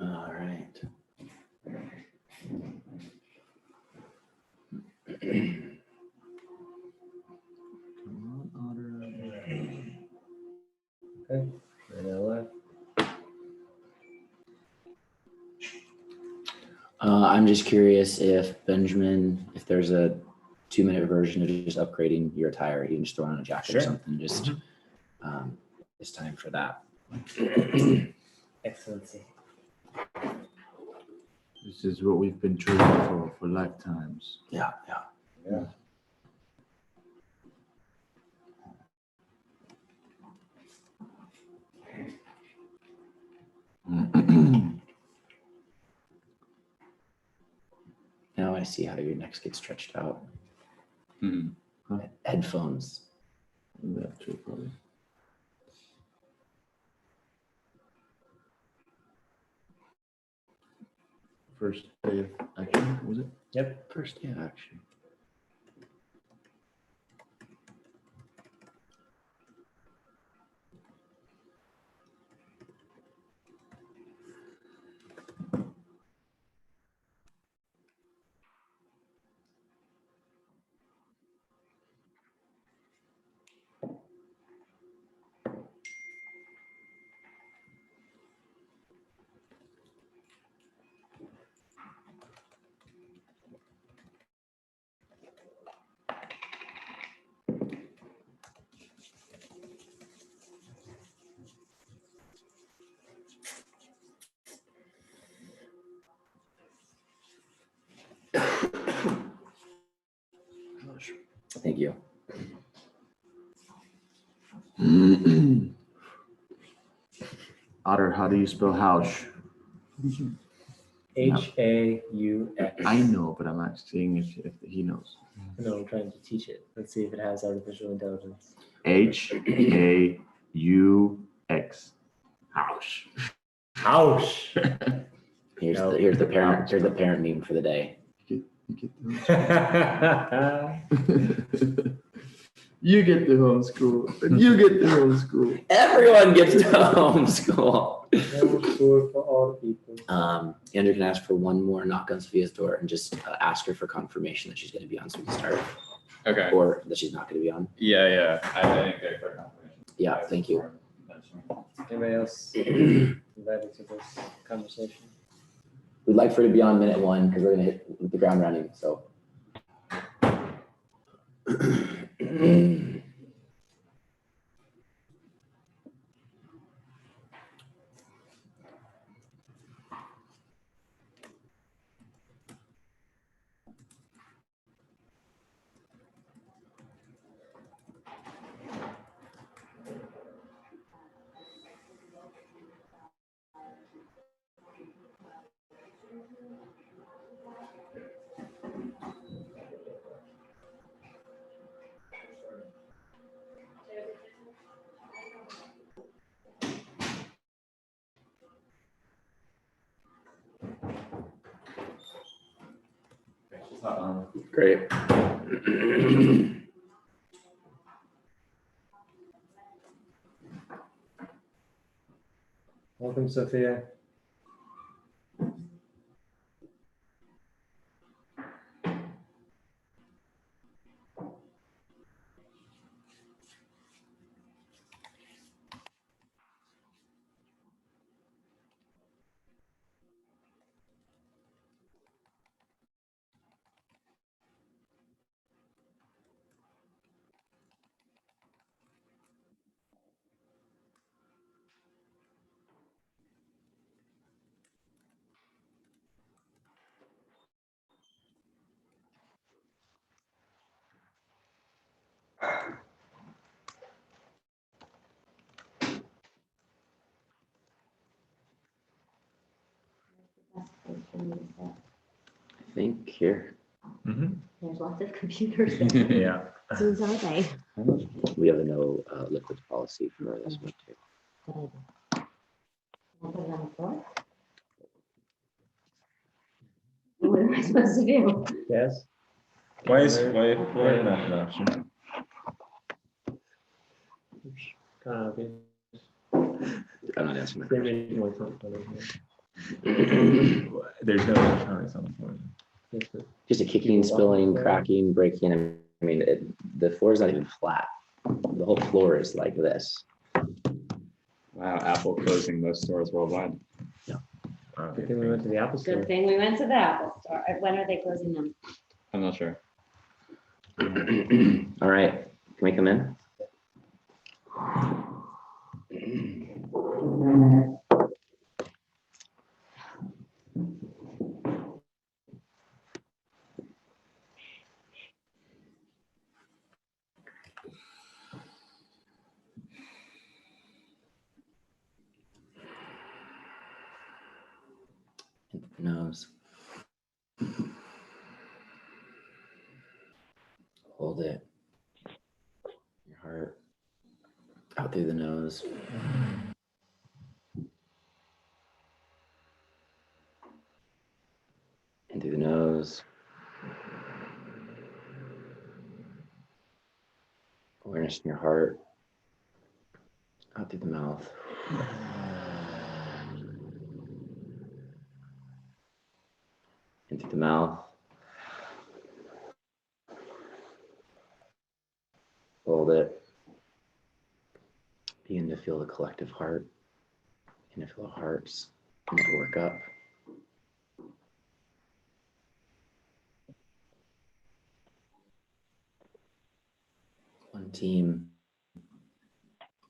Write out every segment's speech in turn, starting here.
All right. Come on, Otter. Okay. Right now left. I'm just curious if Benjamin, if there's a 2-minute version of just upgrading your attire, you can just throw on a jacket or Sure. something. Just it's time for that. Excellency. This is what we've been training for lifetimes. Yeah. Yeah. Now I see how your necks get stretched out. Mhm. Headphones. That's true, probably. First day of action, was it? Yep. First day of action. Thank you. Otter, how do you spell Hausch? H-A-U-X. I know, but I'm asking if he knows. No, I'm trying to teach it. Let's see if it has artificial intelligence. H-A-U-X. Hausch. Ouch! Here's No. the parent meme for the day. You get the homeschool. And you get the homeschool. Everyone gets to homeschool. School for all people. Andrew can ask for one more knock on Sophia's door and just ask her for confirmation that she's going to be on so we can start, Okay. or that she's not going to be on. Yeah. I didn't get clear confirmation. Yeah, thank you. Anybody else invited to this conversation? We'd like for her to be on minute 1 because we're going to hit the ground running. So. She's not on. Great. Welcome, Sophia. I think here There's lots of computers. Yeah. Whose are they? we have a no liquids policy for this one too. Can I put it on the floor? What am I supposed to do? Yes. Why is not an option? Kind of obvious. I'm not answering Same my reason why it's not fun, isn't There's no electronics on the floor. it? Yes, just a kicking, People walking spilling, the floor. cracking, breaking. I mean, the floor is not even flat. The whole floor is like this. Wow, Apple closing most stores worldwide. Good thing we went to the Apple Store. Good thing we went to the Apple Store. When are they closing them? I'm not sure. All right, can we come in? Nose. Hold it. Your heart. Out through the nose. In through the nose. Awareness in your heart. Out through the mouth. In through the mouth. Hold it. Begin to feel the collective heart. Begin to feel the hearts begin to work up. One team,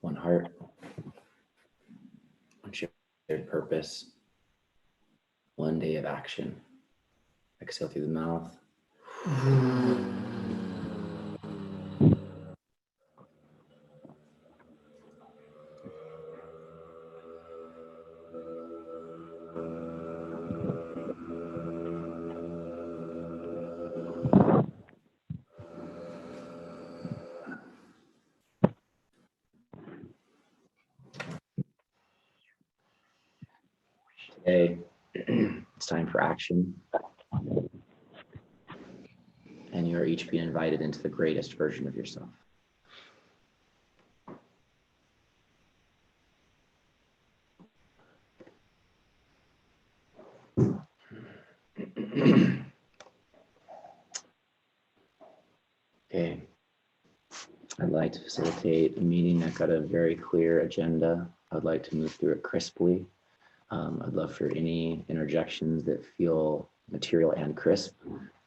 one heart, one shared purpose, one day of action. Exhale through the mouth. Today, it's time for action. And you are each being invited into the greatest version of yourself. Okay. I'd like to facilitate a meeting that got a very clear agenda. I'd like to move through it crisply. I'd love for any interjections that feel material and crisp.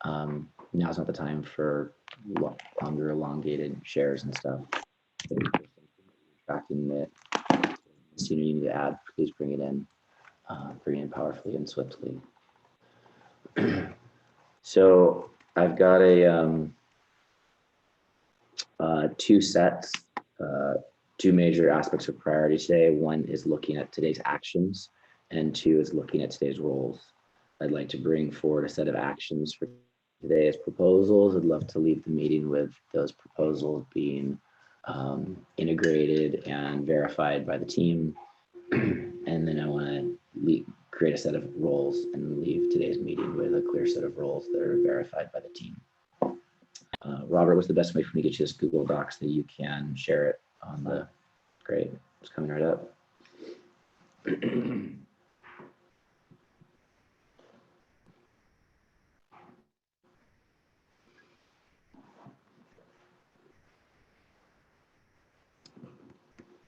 Now's not the time for longer, elongated shares and stuff. Tracking that the sooner you need to add, please bring it in powerfully and swiftly. So I've got a two sets, two major aspects of priority today. One is looking at today's actions, and two is looking at today's roles. I'd like to bring forward a set of actions for today as proposals. I'd love to leave the meeting with those proposals being integrated and verified by the team. And then I want to create a set of roles and leave today's meeting with a clear set of roles that are verified by the team. Robert, what's the best way for me to get you this Google Docs that you can share it on the, great, it's coming right up.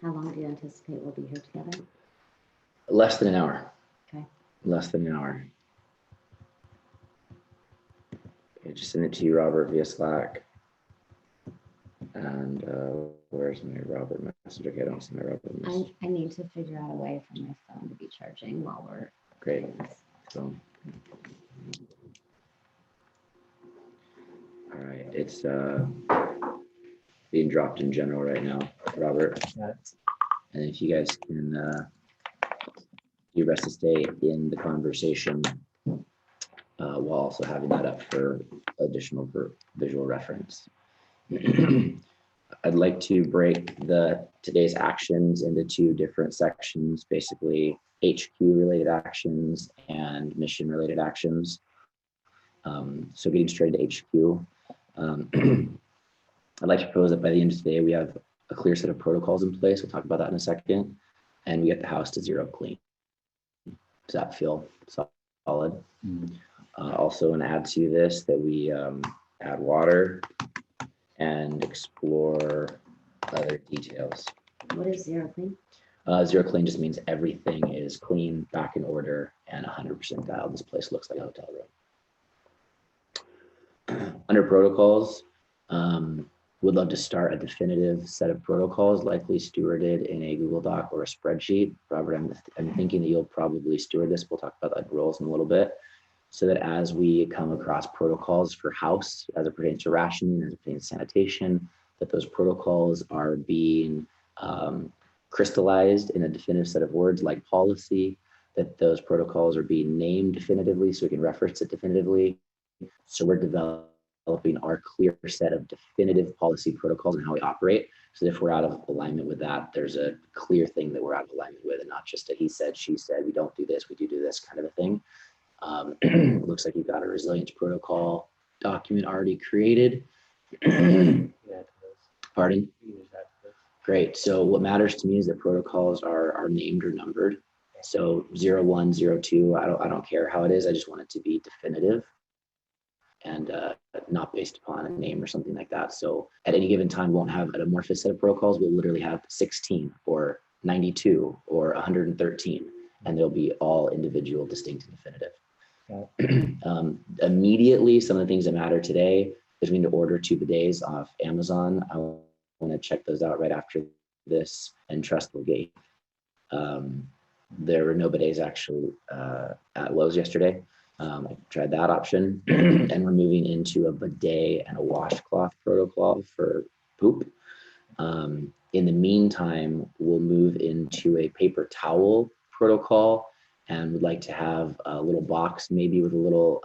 How long do you anticipate we'll be here together? Less than an hour. Okay. Less than an hour. Okay, just send it to you, Robert, via Slack. And where's my Robert message? Okay, I don't see my Robert message. I need to figure out a way for my phone to be charging while we're Great. doing this. So, all right, it's being dropped in general right now, Robert. And if you guys can do your best to stay in the conversation while also having that up for additional visual reference. I'd like to break today's actions into two different sections, basically HQ related actions and mission related actions. So getting straight to HQ, Um, I'd like to propose that by the end of today, we have a clear set of protocols in place. We'll talk about that in a second. And we get the house to zero clean. Does that feel solid? Mm. Also, and add to this that we add water and explore other details. What is zero clean? Zero clean just means everything is clean, back in order, and 100% dialed. This place looks like a hotel room. Under protocols, would love to start a definitive set of protocols, likely stewarded in a Google Doc or a spreadsheet. Robert, I'm thinking that you'll probably steward this. We'll talk about like roles in a little bit, so that as we come across protocols for house, as it pertains to rationing, as it pertains to sanitation, that those protocols are being crystallized in a definitive set of words like policy, that those protocols are being named definitively so we can reference it definitively. So we're developing our clear set of definitive policy protocols and how we operate. So if we're out of alignment with that, there's a clear thing that we're out of alignment with, and not just a he said, she said, we don't do this, we do this kind of a thing. Looks like you've got a resilience protocol document already created. Yeah, Pardon? use that for this. Great. So what matters to me is that protocols are named or numbered. So 01, 02, I don't care how it is. I just want it to be definitive and not based upon a name or something like that. So at any given time, we won't have an amorphous set of protocols. We'll literally have 16 or 92 or 113, and they'll be all individual, distinct, and definitive. Immediately, some of the things that matter today is we need to order 2 bidets off Amazon. I want to check those out right after this and trust will gate. There were no bidets actually at Lowe's yesterday. I tried that option and we're moving into a bidet and a washcloth protocol for poop. In the meantime, we'll move into a paper towel protocol and would like to have a little box, maybe with a little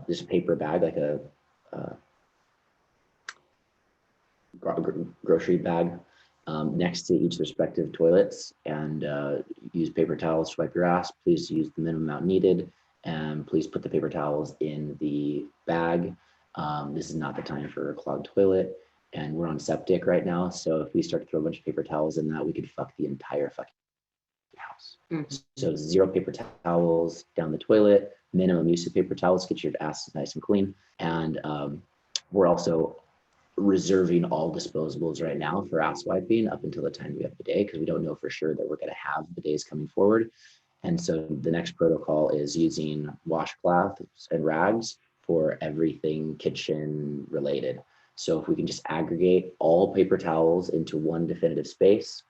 this paper bag, like a grocery bag next to each respective toilets, and use paper towels to wipe your ass. Please use the minimum amount needed, and please put the paper towels in the bag. This is not the time for a clogged toilet, and we're on septic right now, so if we start to throw a bunch of paper towels in that, we could fuck the entire fucking house. So 0 paper towels down the toilet, minimum use of paper towels, get your ass nice and clean. And we're also reserving all disposables right now for ass wiping up until the time we have bidet, because we don't know for sure that we're going to have bidets coming forward. And so the next protocol is using washcloths and rags for everything kitchen related. So if we can just aggregate all paper towels into one definitive space,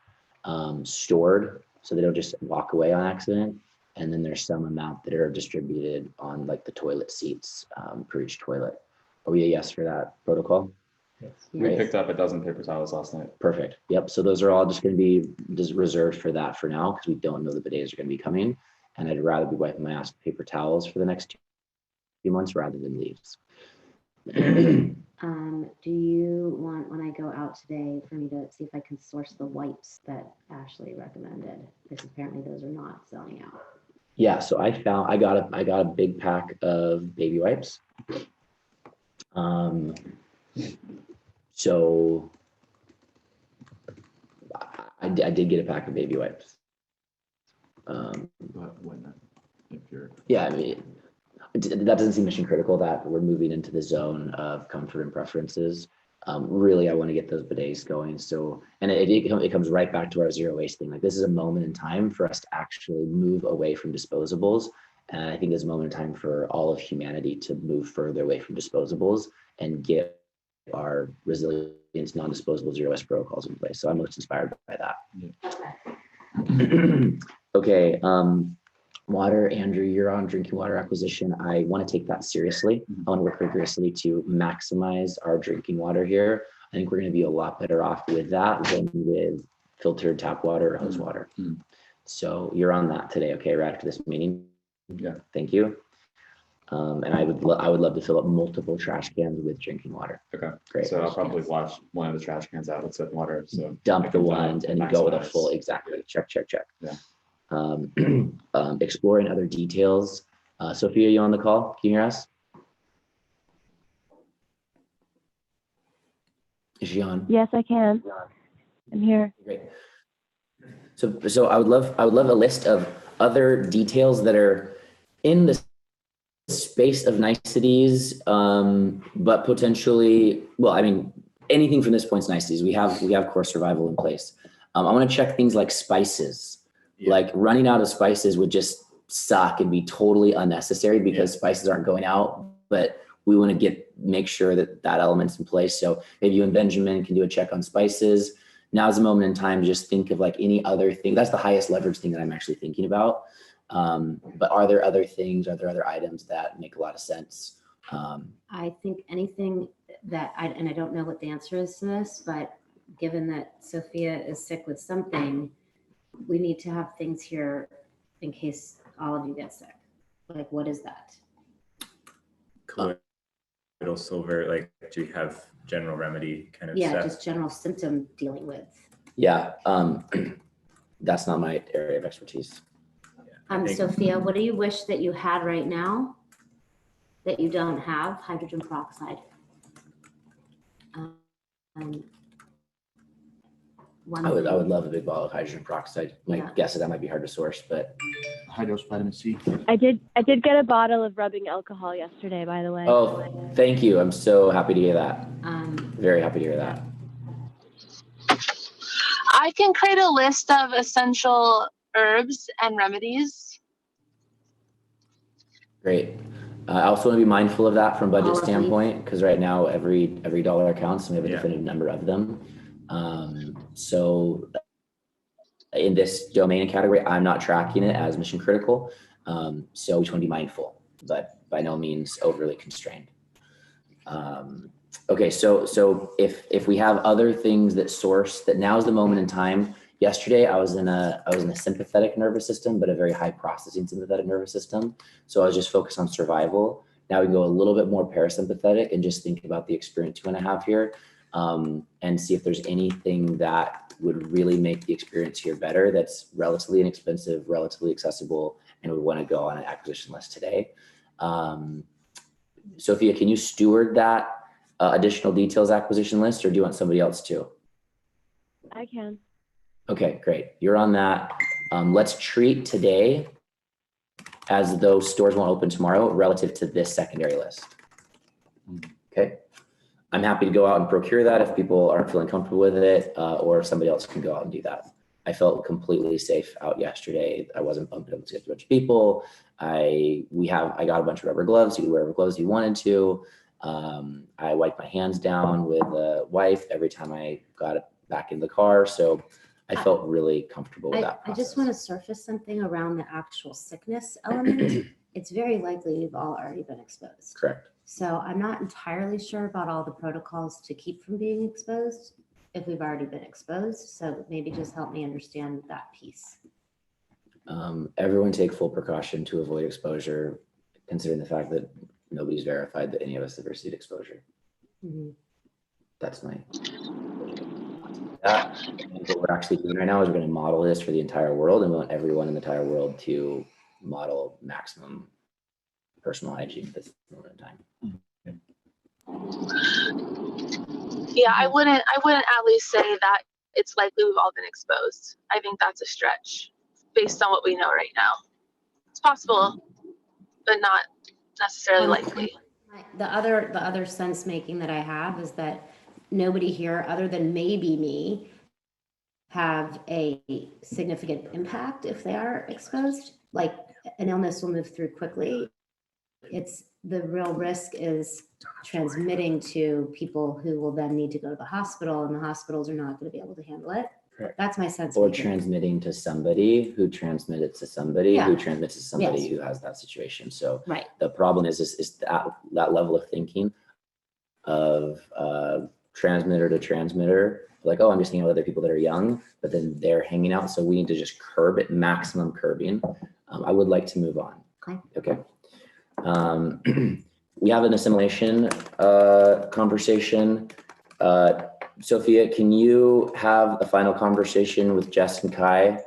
stored so they don't just walk away on accident. And then there's some amount that are distributed on like the toilet seats per each toilet. Are we a yes for that protocol? Yes. We Great. picked up a dozen paper towels last night. Perfect. Yep. So those are all just going to be just reserved for that for now, because we don't know the bidets are going to be coming. And I'd rather be wiping my ass with paper towels for the next few months rather than leaves. Do you want, when I go out today, for me to see if I can source the wipes that Ashley recommended? Because apparently those are not selling out. Yeah. So I got a big pack of baby wipes. So I did get a pack of baby wipes. But when, if you're, Yeah, I mean, that doesn't seem mission critical that we're moving into the zone of comfort and preferences. Really, I want to get those bidets going. So, and it comes right back to our zero waste thing. Like, this is a moment in time for us to actually move away from disposables. And I think there's a moment in time for all of humanity to move further away from disposables and get our resilience, non-disposable zero waste protocols in place. So I'm most inspired by that. Okay. Water, Andrew, you're on drinking water acquisition. I want to take that seriously. I want to work rigorously to maximize our drinking water here. I think we're going to be a lot better off with that than with filtered tap water or hose water. So you're on that today, okay, right after this meeting? Yeah. Thank you. And I would love to fill up multiple trash cans with drinking water. Okay. Great. So I'll probably wash one of the trash cans out with soap and water. So Dump I the can ones and you go with a maximize. full, exactly. Check. Yeah. Exploring other details. Sophia, you on the call? Can you hear us? Is she on? Yes, I can. I'm here. Great. So I would love a list of other details that are in the space of niceties, but potentially, well, I mean, anything from this point's niceties. We have core survival in place. I want to check things like spices. Yeah. Like running out of spices would just suck and be totally unnecessary because spices aren't going out, but we want to make sure that element's in place. So maybe you and Benjamin can do a check on spices. Now's the moment in time to just think of like any other thing. That's the highest leverage thing that I'm actually thinking about. But are there other things? Are there other items that make a lot of sense? I think anything that and I don't know what the answer is to this, but given that Sophia is sick with something, we need to have things here in case all of you get sick. Like, what is that? Colloidal silver, like, do you have general remedy kind of Yeah, stuff? just general symptom dealing with. Yeah, that's not my area of expertise. I think- Sophia, what do you wish that you had right now that you don't have? Hydrogen peroxide. I would love a big bottle of hydrogen peroxide. My Yeah. guess is that might be hard to source, but High-dose vitamin C. I did get a bottle of rubbing alcohol yesterday, by the way. oh, thank you. I'm so happy to hear that. Very happy to hear that. I can create a list of essential herbs and remedies. Great. I also want to be mindful of that from a budget All of these. standpoint, because right now every dollar counts and we have a Yeah. definitive number of them. So in this domain and category, I'm not tracking it as mission critical. So we just want to be mindful, but by no means overly constrained. Okay, so if we have other things that source, that now is the moment in time. Yesterday, I was in a sympathetic nervous system, but a very high processing sympathetic nervous system. So I was just focused on survival. Now we can go a little bit more parasympathetic and just think about the experience 2.5 here, and see if there's anything that would really make the experience here better. That's relatively inexpensive, relatively accessible, and we want to go on an acquisition list today. Sophia, can you steward that additional details acquisition list, or do you want somebody else to? I can. Okay, great. You're on that. Let's treat today as though stores won't open tomorrow relative to this secondary list. Okay. I'm happy to go out and procure that if people aren't feeling comfortable with it, or if somebody else can go out and do that. I felt completely safe out yesterday. I wasn't bumping up against a bunch of people. I got a bunch of rubber gloves. You could wear whatever gloves you wanted to. I wiped my hands down with a wipe every time I got it back in the car. So I felt really comfortable with that I process. just want to surface something around the actual sickness element. It's very likely you've all already been exposed. Correct. So I'm not entirely sure about all the protocols to keep from being exposed if we've already been exposed. So maybe just help me understand that piece. Everyone take full precaution to avoid exposure, considering the fact that nobody's verified that any of us have received exposure. Mhm. That's my. That, and what we're actually doing right now is we're going to model this for the entire world, and we want everyone in the entire world to model maximum personal hygiene at this moment in time. Yeah, I wouldn't at least say that it's likely we've all been exposed. I think that's a stretch based on what we know right now. It's possible, but not necessarily likely. The other sense making that I have is that nobody here, other than maybe me, have a significant impact if they are exposed. Like an illness will move through quickly. It's the real risk is transmitting to people who will then need to go to the hospital, and the hospitals are not going to be able to handle it. Correct. That's my sense. Or making. transmitting to somebody who transmitted to somebody Yeah. who transmits to somebody Yes. who has that situation. So Right. the problem is that level of thinking of transmitter to transmitter. Like, oh, I'm just hanging out with other people that are young, but then they're hanging out. So we need to just curb it, maximum curbing. I would like to move on. Okay. We have an assimilation conversation. Sophia, can you have a final conversation with Jess and Kai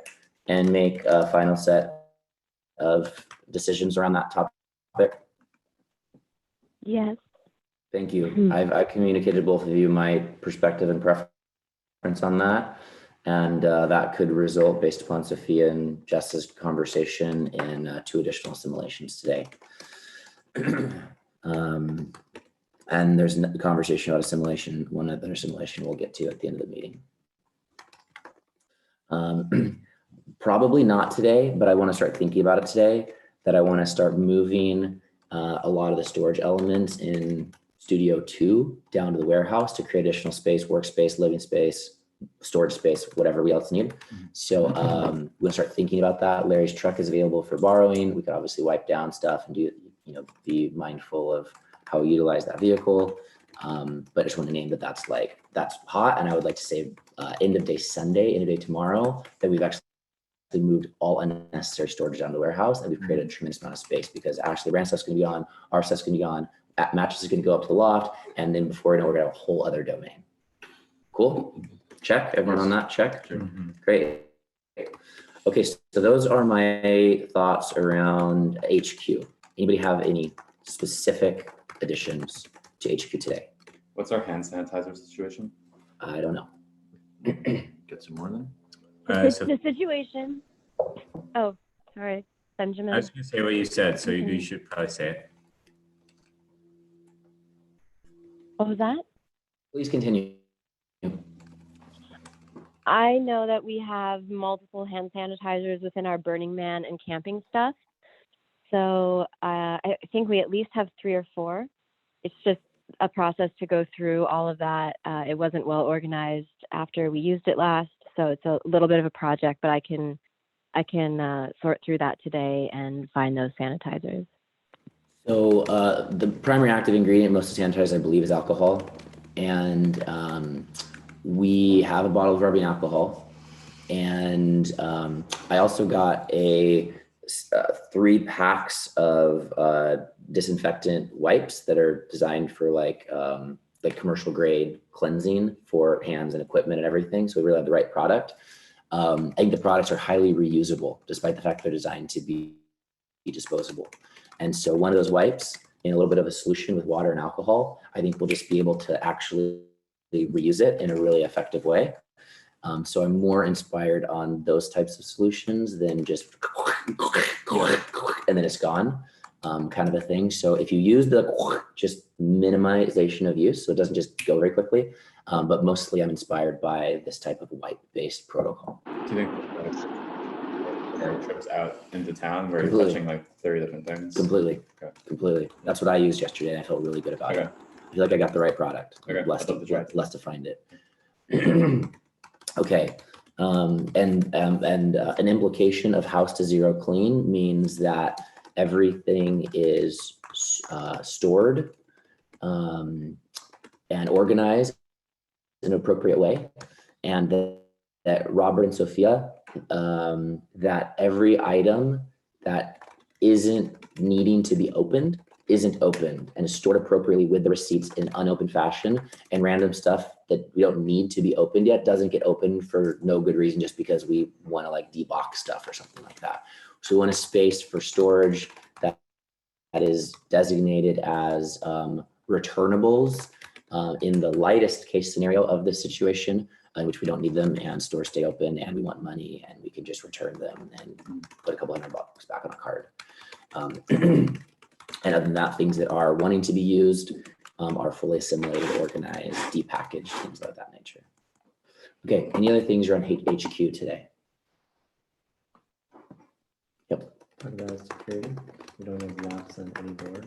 and make a final set of decisions around that topic? Yes. Thank you. I've communicated both of you my perspective and preference on that. And that could result, based upon Sophia and Jess's conversation, in 2 additional simulations today. And there's a conversation about a simulation, one other simulation we'll get to at the end of the meeting. Probably not today, but I want to start thinking about it today, that I want to start moving a lot of the storage elements in Studio 2 down to the warehouse to create additional space, workspace, living space, storage space, whatever we else need. So we'll start thinking about that. Larry's truck is available for borrowing. We could obviously wipe down stuff and do, be mindful of how we utilize that vehicle. But I just want to name that that's hot. And I would like to say end of day Sunday, end of day tomorrow, that we've actually moved all unnecessary storage down to the warehouse, and we've created a tremendous amount of space, because Ashley Brand stuff's going to be on, our stuff's going to be on, mattress is going to go up to the loft, and then before you know, we're going to have a whole other domain. Cool. Check. Everyone on that? Check. Great. Okay, so those are my thoughts around HQ. Anybody have any specific additions to HQ today? What's our hand sanitizer situation? I don't know. Get some more then? The situation. Oh, sorry, Benjamin. I was going to say what you said, so you should probably say it. What was that? Please continue. I know that we have multiple hand sanitizers within our Burning Man and camping stuff. So I think we at least have 3 or 4. It's just a process to go through all of that. It wasn't well organized after we used it last, so it's a little bit of a project, but I can sort through that today and find those sanitizers. So the primary active ingredient in most of sanitizers, I believe, is alcohol. And we have a bottle of rubbing alcohol. And I also got 3 packs of disinfectant wipes that are designed for like commercial grade cleansing for hands and equipment and everything. So we really have the right product. I think the products are highly reusable, despite the fact they're designed to be disposable. And so one of those wipes in a little bit of a solution with water and alcohol, I think we'll just be able to actually reuse it in a really effective way. So I'm more inspired on those types of solutions than just and then it's gone kind of a thing. So if you use the just minimization of use, so it doesn't just go very quickly, but mostly I'm inspired by this type of wipe-based protocol. Do you think like trips out into town where Completely. you're touching like 30 different things? Completely, Okay. completely. That's what I used yesterday, and I felt really good about Okay. it. I feel like I got the right product. Okay. Less I'd love to try it. to find it. Okay. And an implication of House to Zero Clean means that everything is stored and organized in an appropriate way, and that Robert and Sophia, that every item that isn't needing to be opened isn't opened and is stored appropriately with the receipts in unopened fashion, and random stuff that we don't need to be opened yet doesn't get opened for no good reason, just because we want to like debox stuff or something like that. So we want a space for storage that is designated as returnables in the lightest case scenario of this situation, in which we don't need them and stores stay open and we want money and we can just return them and put a couple $100 back on a card. And other than that, things that are wanting to be used are fully assimilated, organized, depackaged, things of that nature. Okay, any other things around HQ today? Yep, Talk about security. We don't have locks on any doors.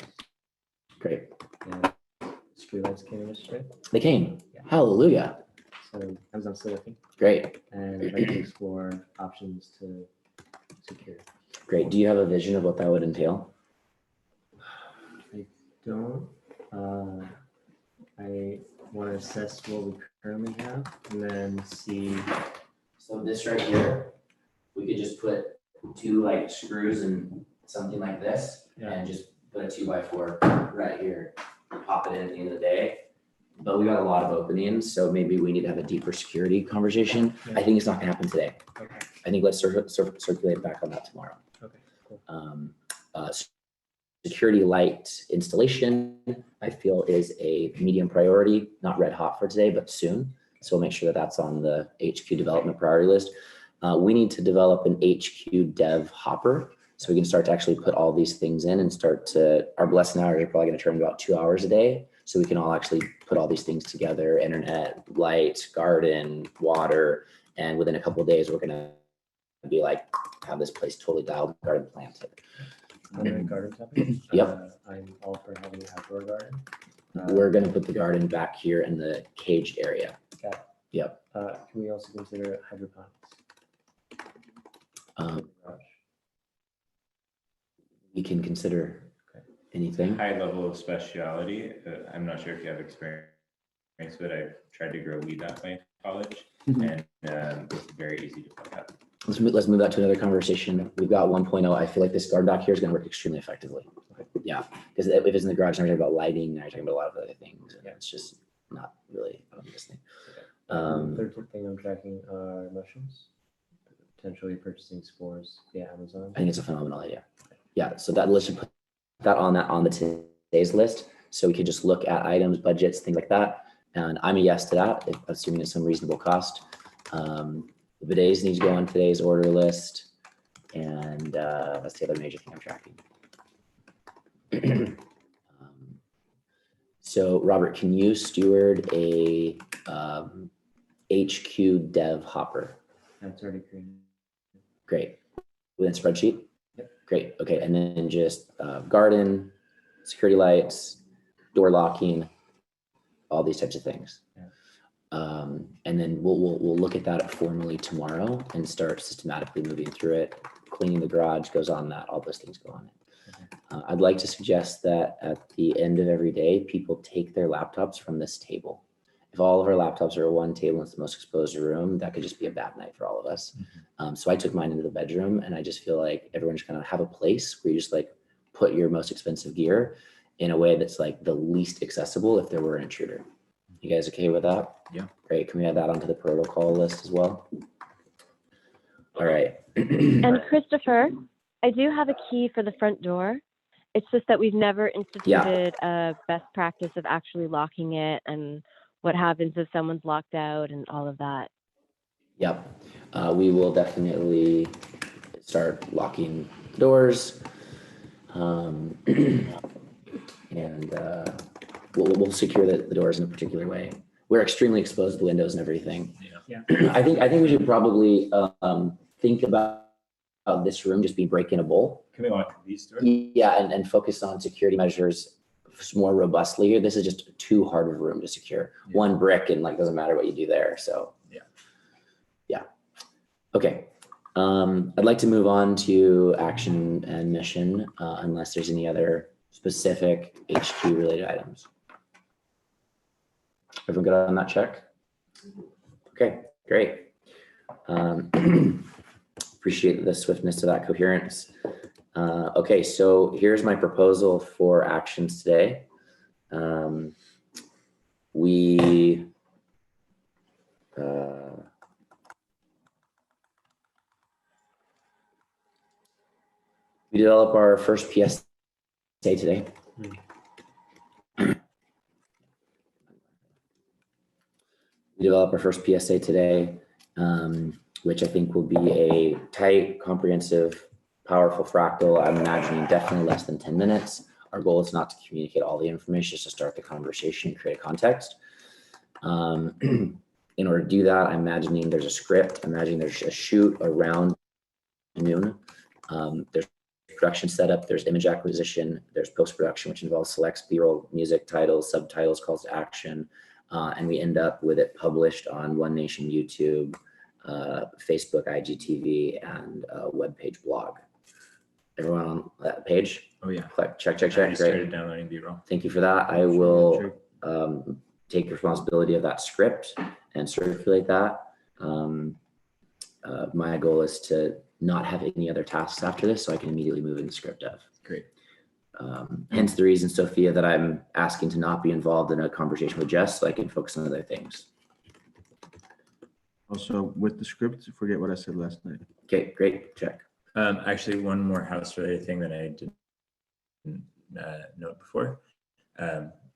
great. And screw lights came yesterday. They came. Yeah. Hallelujah. So Amazon's still working. Great, And I'd like to explore options to secure. great. Do you have a vision of what that would entail? I don't. I want to assess what we currently have and then see. So this right here, we could just put 2 like screws and something like this, and just put a 2x4 right here, pop it in at the end of the day. But we got a lot of openings, so maybe we need to have a deeper security conversation. Yeah. I think it's not gonna happen today. Okay. I think let's circulate back on that tomorrow. Okay. Cool. security light installation, I feel is a medium priority, not red hot for today, but soon. So we'll make sure that that's on the HQ development priority list. We need to develop an HQ dev hopper so we can start to actually put all these things in and start to, our blessing hours are probably going to turn about 2 hours a day. So we can all actually put all these things together, internet, light, garden, water. And within a couple of days, we're going to be like, have this place totally dialed, garden planted. On the garden topic. Yep. I'm all for having an outdoor garden. We're going to put the garden back here in the caged area. Got it. Yep. Can we also consider hydroponics? Garage? We can consider anything. High level of speciality. I'm not sure if you have experience, but I've tried to grow weed that way in college, and it's very easy to pick up. Let's move that to another conversation. We've got 1.0. I feel like this garden back here is going to work extremely effectively. Yeah, because if it's in the garage, now you're talking about lighting, now you're talking about a lot of other things. And it's just not really interesting. Third thing I'm tracking are mushrooms. Potentially purchasing spores via Amazon. I think it's a phenomenal idea. Yeah, so that let's just put that on the today's list, so we could just look at items, budgets, things like that. And I'm a yes to that, assuming it's some reasonable cost. The bidets need to go on today's order list, and that's the other major thing I'm tracking. So Robert, can you steward a HQ dev hopper? That's already created. Great. Within spreadsheet? Yep. Great. Okay. And then just garden, security lights, door locking, all these types of things. Yeah. And then we'll look at that formally tomorrow and start systematically moving through it. Cleaning the garage goes on that. All those things go on it. Okay. I'd like to suggest that at the end of every day, people take their laptops from this table. If all of our laptops are at one table and it's the most exposed room, that could just be a bad night for all of us. So I took mine into the bedroom, and I just feel like everyone's kind of have a place where you just like put your most expensive gear in a way that's like the least accessible if there were an intruder. You guys okay with that? Yeah. Great. Can we add that onto the protocol list as well? All right. And Christopher, I do have a key for the front door. It's just that we've never instituted a best practice of actually locking it, and what happens if someone's locked out and all of that. Yep. We will definitely start locking doors. And we'll secure the doors in a particular way. We're extremely exposed to windows and everything. Yeah. I think we should probably think about this room just being break-in-able. Can we lock these doors? Yeah, and focus on security measures more robustly. This is just too hard of a room to secure. Yeah. One brick and like doesn't matter what you do there. So yeah. Okay. I'd like to move on to action and mission unless there's any other specific HQ related items. Everyone good on that check? Okay, great. Appreciate the swiftness to that coherence. Okay, so here's my proposal for actions today. We develop our first PSA today. We develop our first PSA today, which I think will be a tight, comprehensive, powerful fractal. I'm imagining definitely less than 10 minutes. Our goal is not to communicate all the information, just to start the conversation and create a context. In order to do that, I'm imagining there's a script. I'm imagining there's a shoot around noon. There's production setup, there's image acquisition, there's post-production, which involves selects, B-roll, music, titles, subtitles, calls to action, and we end up with it published on One Nation YouTube, Facebook, IGTV, and a webpage blog. Everyone on that page? Oh, yeah. Click, check, I great. just started downloading B-roll. Thank you for that. I will take responsibility of that script and circulate that. My goal is to not have any other tasks after this, so I can immediately move into script dev. Great. Hence the reason, Sophia, that I'm asking to not be involved in a conversation with Jess, so I can focus on other things. Also, with the script, forget what I said last night. Okay, great, check. Actually, one more house related thing that I didn't note before.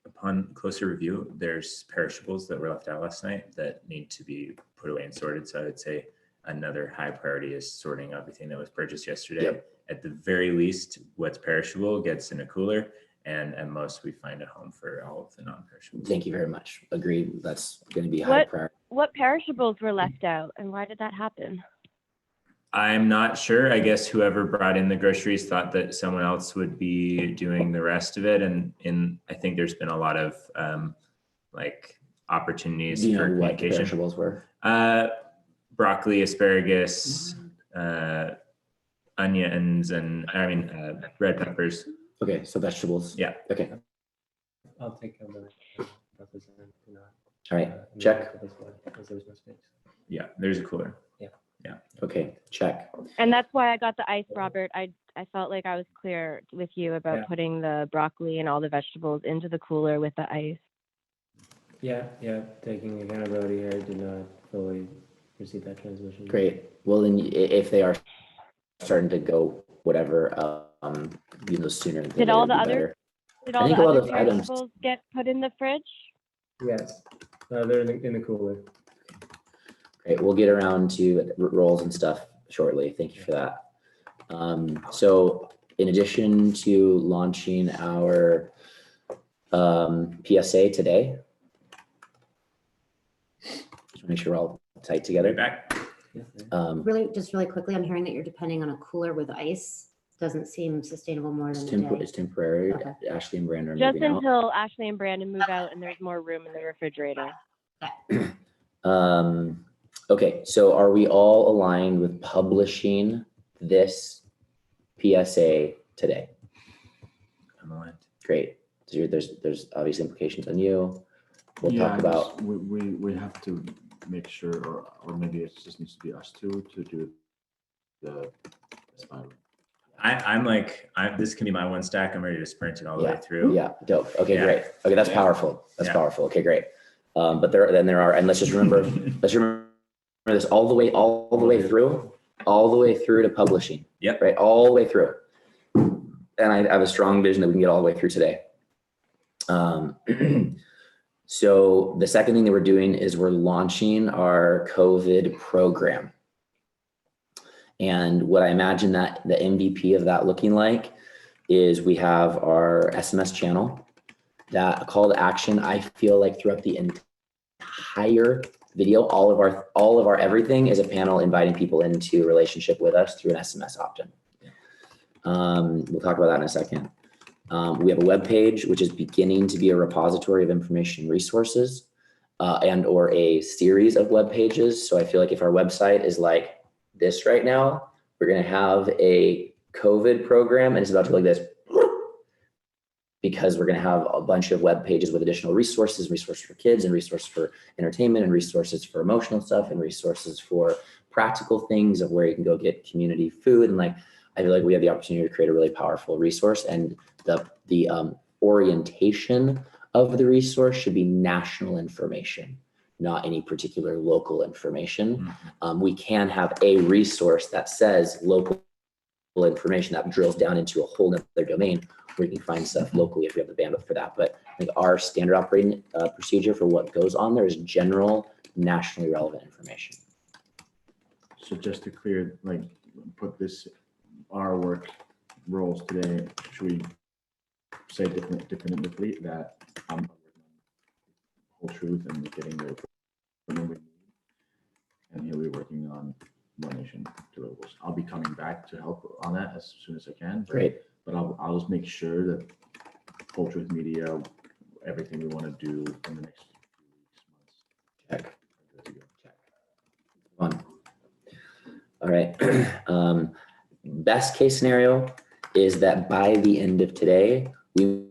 Upon closer review, there's perishables that were left out last night that need to be put away and sorted. So I would say another high priority is sorting everything that was purchased yesterday. Yep. At the very least, what's perishable gets in a cooler, and at most we find a home for all of the non-perishables. Thank you very much. Agreed. That's going to be high priority. What perishables were left out, and why did that happen? I'm not sure. I guess whoever brought in the groceries thought that someone else would be doing the rest of it. And I think there's been a lot of like opportunities Do you for know what the communication. perishables were? Broccoli, asparagus, onions, and red peppers. Okay, so vegetables. Yeah. Okay. I'll take care of the representative. All right. Check. Because there was no space. Yeah, there's a cooler. Okay. Check. And that's why I got the ice, Robert. I felt like I was clear with you about Yeah. putting the broccoli and all the vegetables into the cooler with the ice. Yeah, taking accountability here, did not fully receive that transmission. Great. Well, then if they are starting to go whatever, sooner. than Did all later the be other better. Did I all think the a lot other of items- perishables get put in the fridge? Yes, they're in the cooler. Great. We'll get around to roles and stuff shortly. Thank you for that. So in addition to launching our PSA today, just make sure we're all tight together. Back. Really quickly, I'm hearing that you're depending on a cooler with ice. Doesn't seem sustainable more It's, than a day. it's temporary. Okay. Ashley and Brandon are Just moving out. until Ashley and Brandon move out and there's more room in the refrigerator. Okay, so are we all aligned with publishing this PSA today? I'm aligned. Great. So there's obviously implications on you. We'll Yeah, talk about, we have to make sure, or maybe it just needs to be us two to do the spiral. This can be my one stack. I'm ready to sprint it all the way through. yeah, dope. Okay, Yeah. great. Okay, that's Yeah. powerful. That's Yeah. powerful. Okay, great. But there are, and let's remember this all the way through to publishing. Yep. Right, all the way through. And I have a strong vision that we can get all the way through today. So the second thing that we're doing is we're launching our COVID program. And what I imagine that the MVP of that looking like is we have our SMS channel, that call to action. I feel like throughout the entire video, all of our everything is a panel inviting people into relationship with us through an SMS opt-in. We'll talk about that in a second. We have a web page, which is beginning to be a repository of information and resources, and or a series of web pages. So I feel like if our website is like this right now, we're going to have a COVID program, and it's about to go like this, because we're going to have a bunch of web pages with additional resources for kids, and resources for entertainment, and resources for emotional stuff, and resources for practical things of where you can go get community food. And like, I feel like we have the opportunity to create a really powerful resource, and the orientation of the resource should be national information, not any particular local information. We can have a resource that says local information that drills down into a whole nother domain where you can find stuff locally if we have the bandwidth for that. But I think our standard operating procedure for what goes on there is general, nationally relevant information. So just to clear, like, put this, our work roles today, should we say definitively that I'm working on whole truth and getting the equipment we need, and he'll be working on One Nation deliverables. I'll be coming back to help on that as soon as I can. Great. But I'll just make sure that Whole Truth Media, everything we want to do in the next few weeks, months. Check. are good to go. Fun. All right. Best case scenario is that by the end of today, we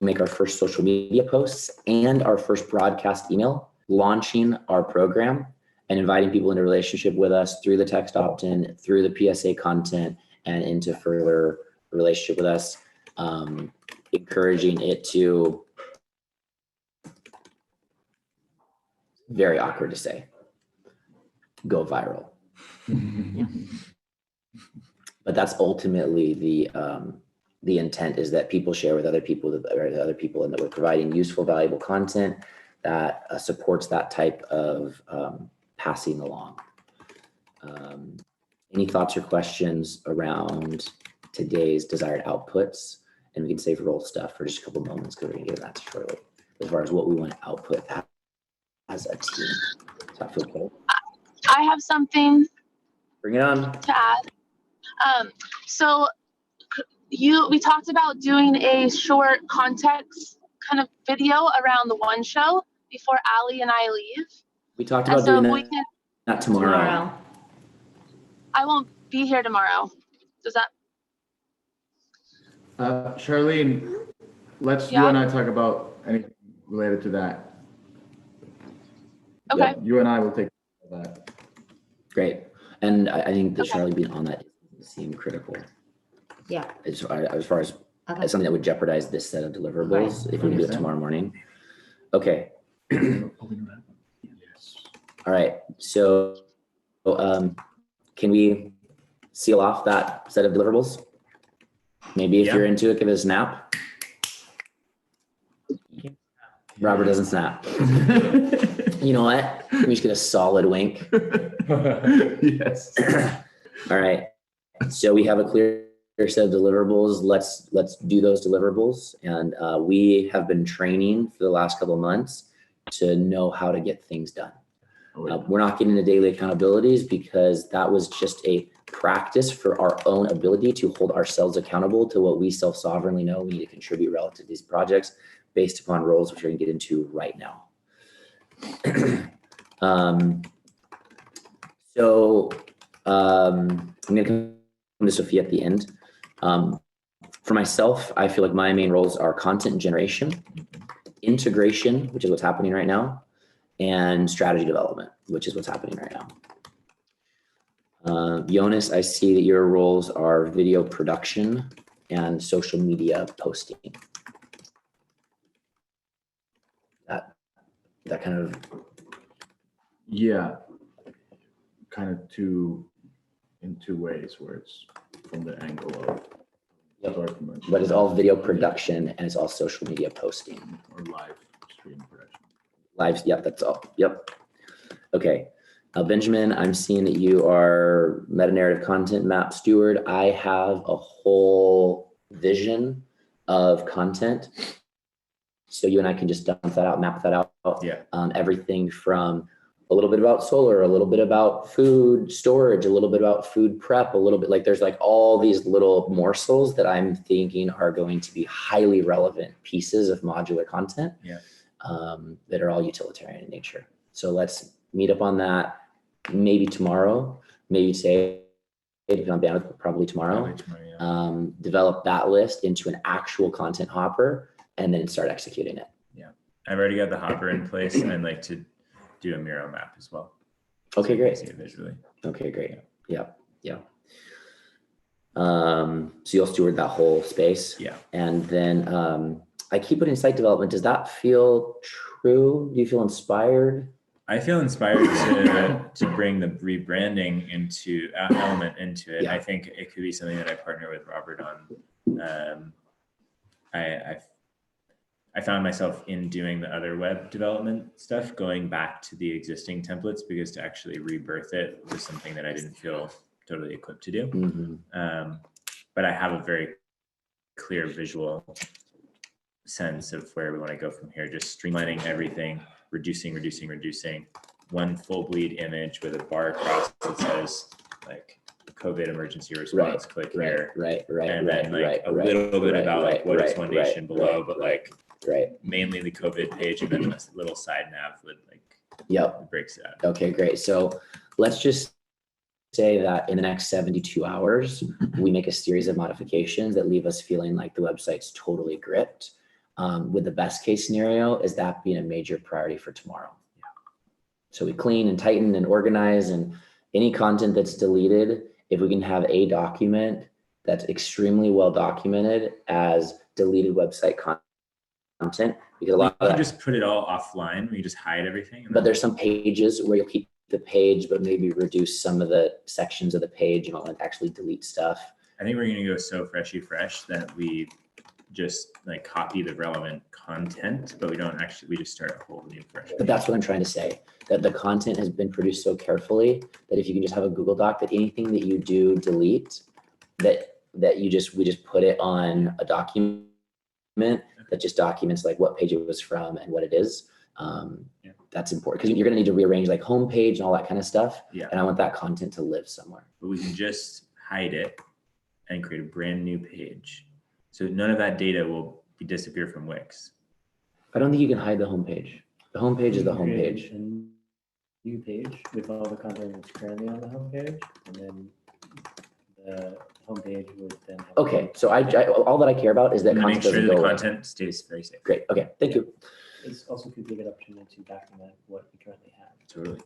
make our first social media posts and our first broadcast email launching our program and inviting people into relationship with us through the text opt-in, through the PSA content, and into further relationship with us, encouraging it to, very awkward to say, go viral. But that's ultimately the intent is that people share with other people, and that we're providing useful, valuable content that supports that type of passing along. Any thoughts or questions around today's desired outputs? And we can save role stuff for just a couple of moments because we're gonna get to that shortly. As far as what we want to output as a team. Does that feel cool? I have something Bring it on. to add. So we talked about doing a short context kind of video around the one show before Allie and I leave. We talked And about so doing that tomorrow. I won't be here tomorrow. Does that? Charlene, let's you Yeah. and I talk about anything related to that. Okay. You and I will take care of that. Great. And I think that Okay. Charlie being on that seemed critical Yeah. as far as Okay. something that would jeopardize this set of deliverables if we do it tomorrow morning. Okay. Yes. All right. So can we seal off that set of deliverables? Maybe if Yeah. you're into it, give it a snap. Robert doesn't snap. You know what? Let me just get a solid wink. Yes. All right. So we have a clear set of deliverables. Let's do those deliverables. And we have been training for the last couple of months to know how to get things done. We're not getting into daily accountabilities because that was just a practice for our own ability to hold ourselves accountable to what we self-sovereignly know we need to contribute relative to these projects based upon roles, which we're going to get into right now. I'm going to come to Sophia at the end. For myself, I feel like my main roles are content generation, integration, which is what's happening right now, and strategy development, which is what's happening right now. Jonas, I see that your roles are video production and social media posting. That kind of, Yeah. Kind of in two ways where it's from the angle of but it's all video production and it's all social media posting. or live stream production. Lives, yep, that's all. Yep. Okay. Benjamin, I'm seeing that you are meta-narrative content map steward. I have a whole vision of content. So you and I can just dump that out, map that out. Yeah. Everything from a little bit about solar, a little bit about food storage, a little bit about food prep, a little bit there's like all these little morsels that I'm thinking are going to be highly relevant pieces of modular content. Yeah. That are all utilitarian in nature. So let's meet up on that maybe tomorrow, maybe today, if I'm down with probably tomorrow. Develop that list into an actual content hopper and then start executing it. Yeah. I've already got the hopper in place and I'd like to do a Miro map as well. Okay, So you can great. see it visually. Okay, great. Yeah. So you'll steward that whole space. Yeah. And then I keep putting site development. Does that feel true? Do you feel inspired? I feel inspired to bring the rebranding into element into it. Yeah. I think it could be something that I partner with Robert on. I found myself in doing the other web development stuff, going back to the existing templates because to actually rebirth it was something that I didn't feel totally equipped to do. Mm-hmm. But I have a very clear visual sense of where we want to go from here, just streamlining everything, reducing, one full bleed image with a bar across that says like COVID emergency response, click here. And then like a little bit about like what is One Nation below, but like mainly the COVID page and then this little side nav with like breaks it out. Okay, great. So let's just say that in the next 72 hours, we make a series of modifications that leave us feeling like the website's totally gripped. With the best case scenario is that being a major priority for tomorrow. So we clean and tighten and organize, and any content that's deleted, if we can have a document that's extremely well documented as deleted website content, because a lot of that, just put it all offline. We just hide everything. But there's some pages where you'll keep the page, but maybe reduce some of the sections of the page. You don't want to actually delete stuff. I think we're gonna go so freshy fresh that we just like copy the relevant content, but we don't actually, we just start a whole new fresh. But that's what I'm trying to say, that the content has been produced so carefully that if you can just have a Google Doc, that anything that you do delete, that we just put it on a document that just documents like what page it was from and what it is. Yeah. That's important because you're gonna need to rearrange like homepage and all that kind of stuff. Yeah. And I want that content to live somewhere. But we can just hide it and create a brand new page. So none of that data will be disappear from Wix. I don't think you can hide the homepage. The homepage is the You can create homepage. a new page with all the content that's currently on the homepage, and then the homepage would then. have- Okay, so all that I care about is that I'm gonna make content sure doesn't that the go away. content stays very safe. Great, okay, thank you. It's also could be a good opportunity to document what we currently have. Totally.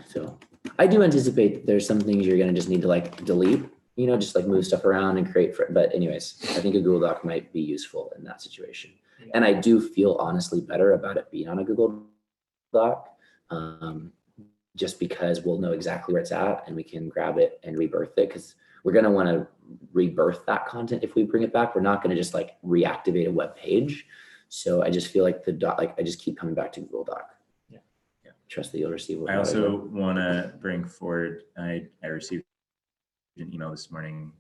So So I do anticipate there's some things you're gonna just need to like delete, just like move stuff around and create, but anyways, I think a Google Doc might be useful in that situation. And I do feel honestly better about it being on a Google Doc, just because we'll know exactly where it's at and we can grab it and rebirth it, because we're gonna wanna rebirth that content if we bring it back. We're not gonna just like reactivate a web page. So I just feel like I just keep coming back to Google Doc. Yeah. Trust that you'll receive what I also want to bring forward, I received an email this morning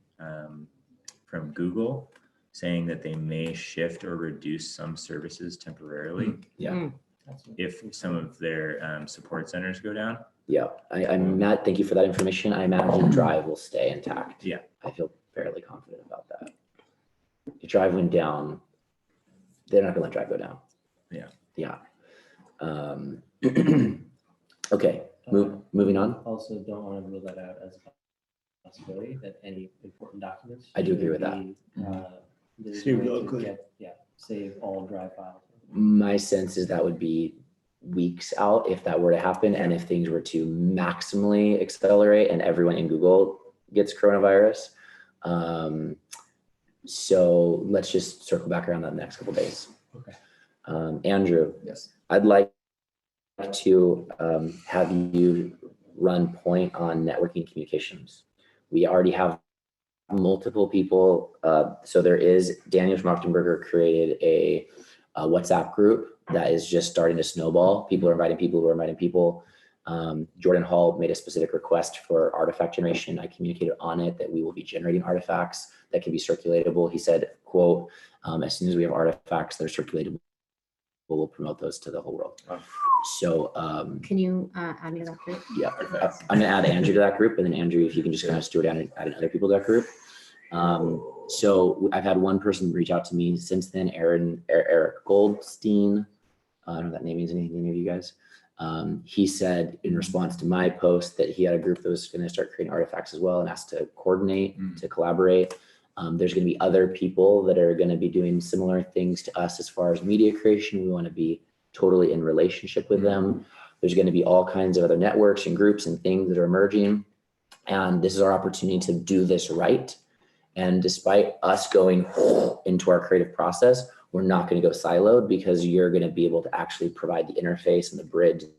from Google saying that they may shift or reduce some services temporarily Yeah. that's what- if some of their support centers go down. Yeah, I'm Matt, thank you for that information. I imagine Drive will stay intact. Yeah. I feel fairly confident about that. If Drive went down, they're not gonna let Drive go down. Yeah. Yeah. Okay, moving on. Also, don't want to rule that out as a possibility that any important documents. I do agree should with that. be, there's Saved a way to locally. save all drive files. My sense is that would be weeks out if that were to happen, and if things were to maximally accelerate and everyone in Google gets coronavirus. So let's just circle back around that in the next couple of days. Okay. Andrew, Yes. I'd like to have you run point on networking communications. We already have multiple people. So there is Daniel Schmachtenberger created a WhatsApp group that is just starting to snowball. People are inviting people who are inviting people. Jordan Hall made a specific request for artifact generation. I communicated on it that we will be generating artifacts that can be circulatable. He said, quote, as soon as we have artifacts that are circulatable, we'll promote those to the whole world. Wow. So Can you add me to that group? yeah, I'm gonna add Andrew to that group, and then Andrew, if you can just kind of steward add other people to that group. So I've had one person reach out to me since then, Eric Goldstein. I don't know if that name means anything to any of you guys. He said in response to my post that he had a group that was gonna start creating artifacts as well and asked to coordinate, to collaborate. There's gonna be other people that are gonna be doing similar things to us as far as media creation. We wanna be totally in relationship with them. There's gonna be all kinds of other networks and groups and things that are emerging. And this is our opportunity to do this right. And despite us going into our creative process, we're not gonna go siloed, because you're gonna be able to actually provide the interface and the bridge and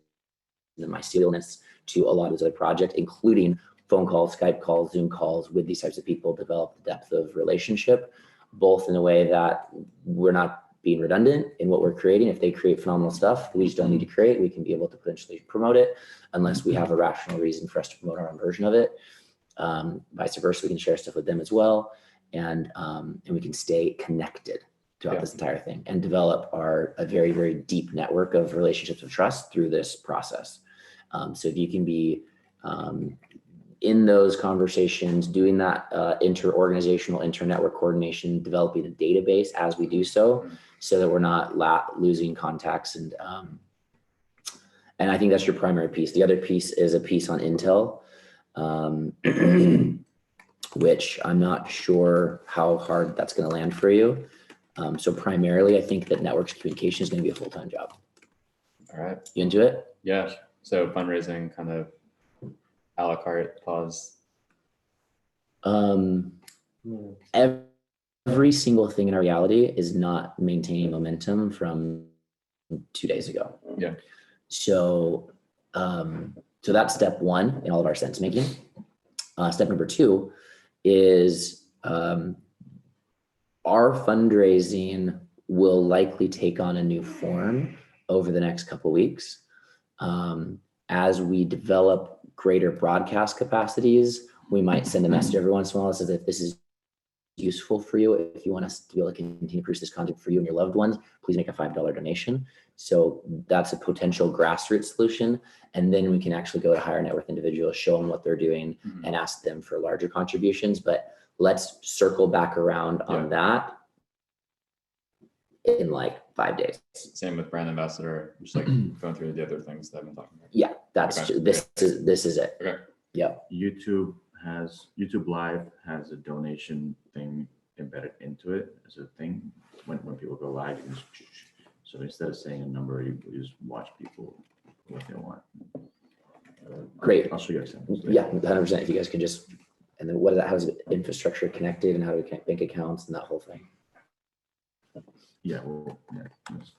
the mycelialness to a lot of those other projects, including phone calls, Skype calls, Zoom calls with these types of people, develop the depth of relationship, both in a way that we're not being redundant in what we're creating. If they create phenomenal stuff, we just don't need to create. We can be able to potentially promote it unless we have a rational reason for us to promote our own version of it. Vice versa, we can share stuff with them as well. And we can stay connected throughout this entire thing and develop a very, very deep network of relationships of trust through this process. So if you can be in those conversations, doing that inter-organizational, inter-network coordination, developing a database as we do so that we're not losing contacts. And I think that's your primary piece. The other piece is a piece on Intel, which I'm not sure how hard that's going to land for you. So primarily, I think that networks communication is going to be a full-time job. All right. You into it? Yeah. So fundraising kind of a la carte pause. Every single thing in our reality is not maintaining momentum from 2 days ago. Yeah. So, so that's step one in all of our sense making. Step number two is our fundraising will likely take on a new form over the next couple weeks. As we develop greater broadcast capacities, we might send a message every once in a while that says if this is useful for you, if you want us to be able to continue to produce this content for you and your loved ones, please make a $5 donation. So that's a potential grassroots solution. And then we can actually go to higher net worth individuals, show them what they're doing and ask them for larger contributions. But let's circle back around on that in like 5 days. Same with brand ambassador, just like going through the other things that I've been talking about. Yeah, that's Okay. this is it. Okay. Yep. YouTube Live has a donation thing embedded into it as a thing. When people go live, you can just, so instead of saying a number, you just watch people what they want. Great. I'll show you examples. Yeah, 100%. If you guys can just, and then what is that? How is infrastructure connected and how do we connect bank accounts and that whole thing? Yeah, yes.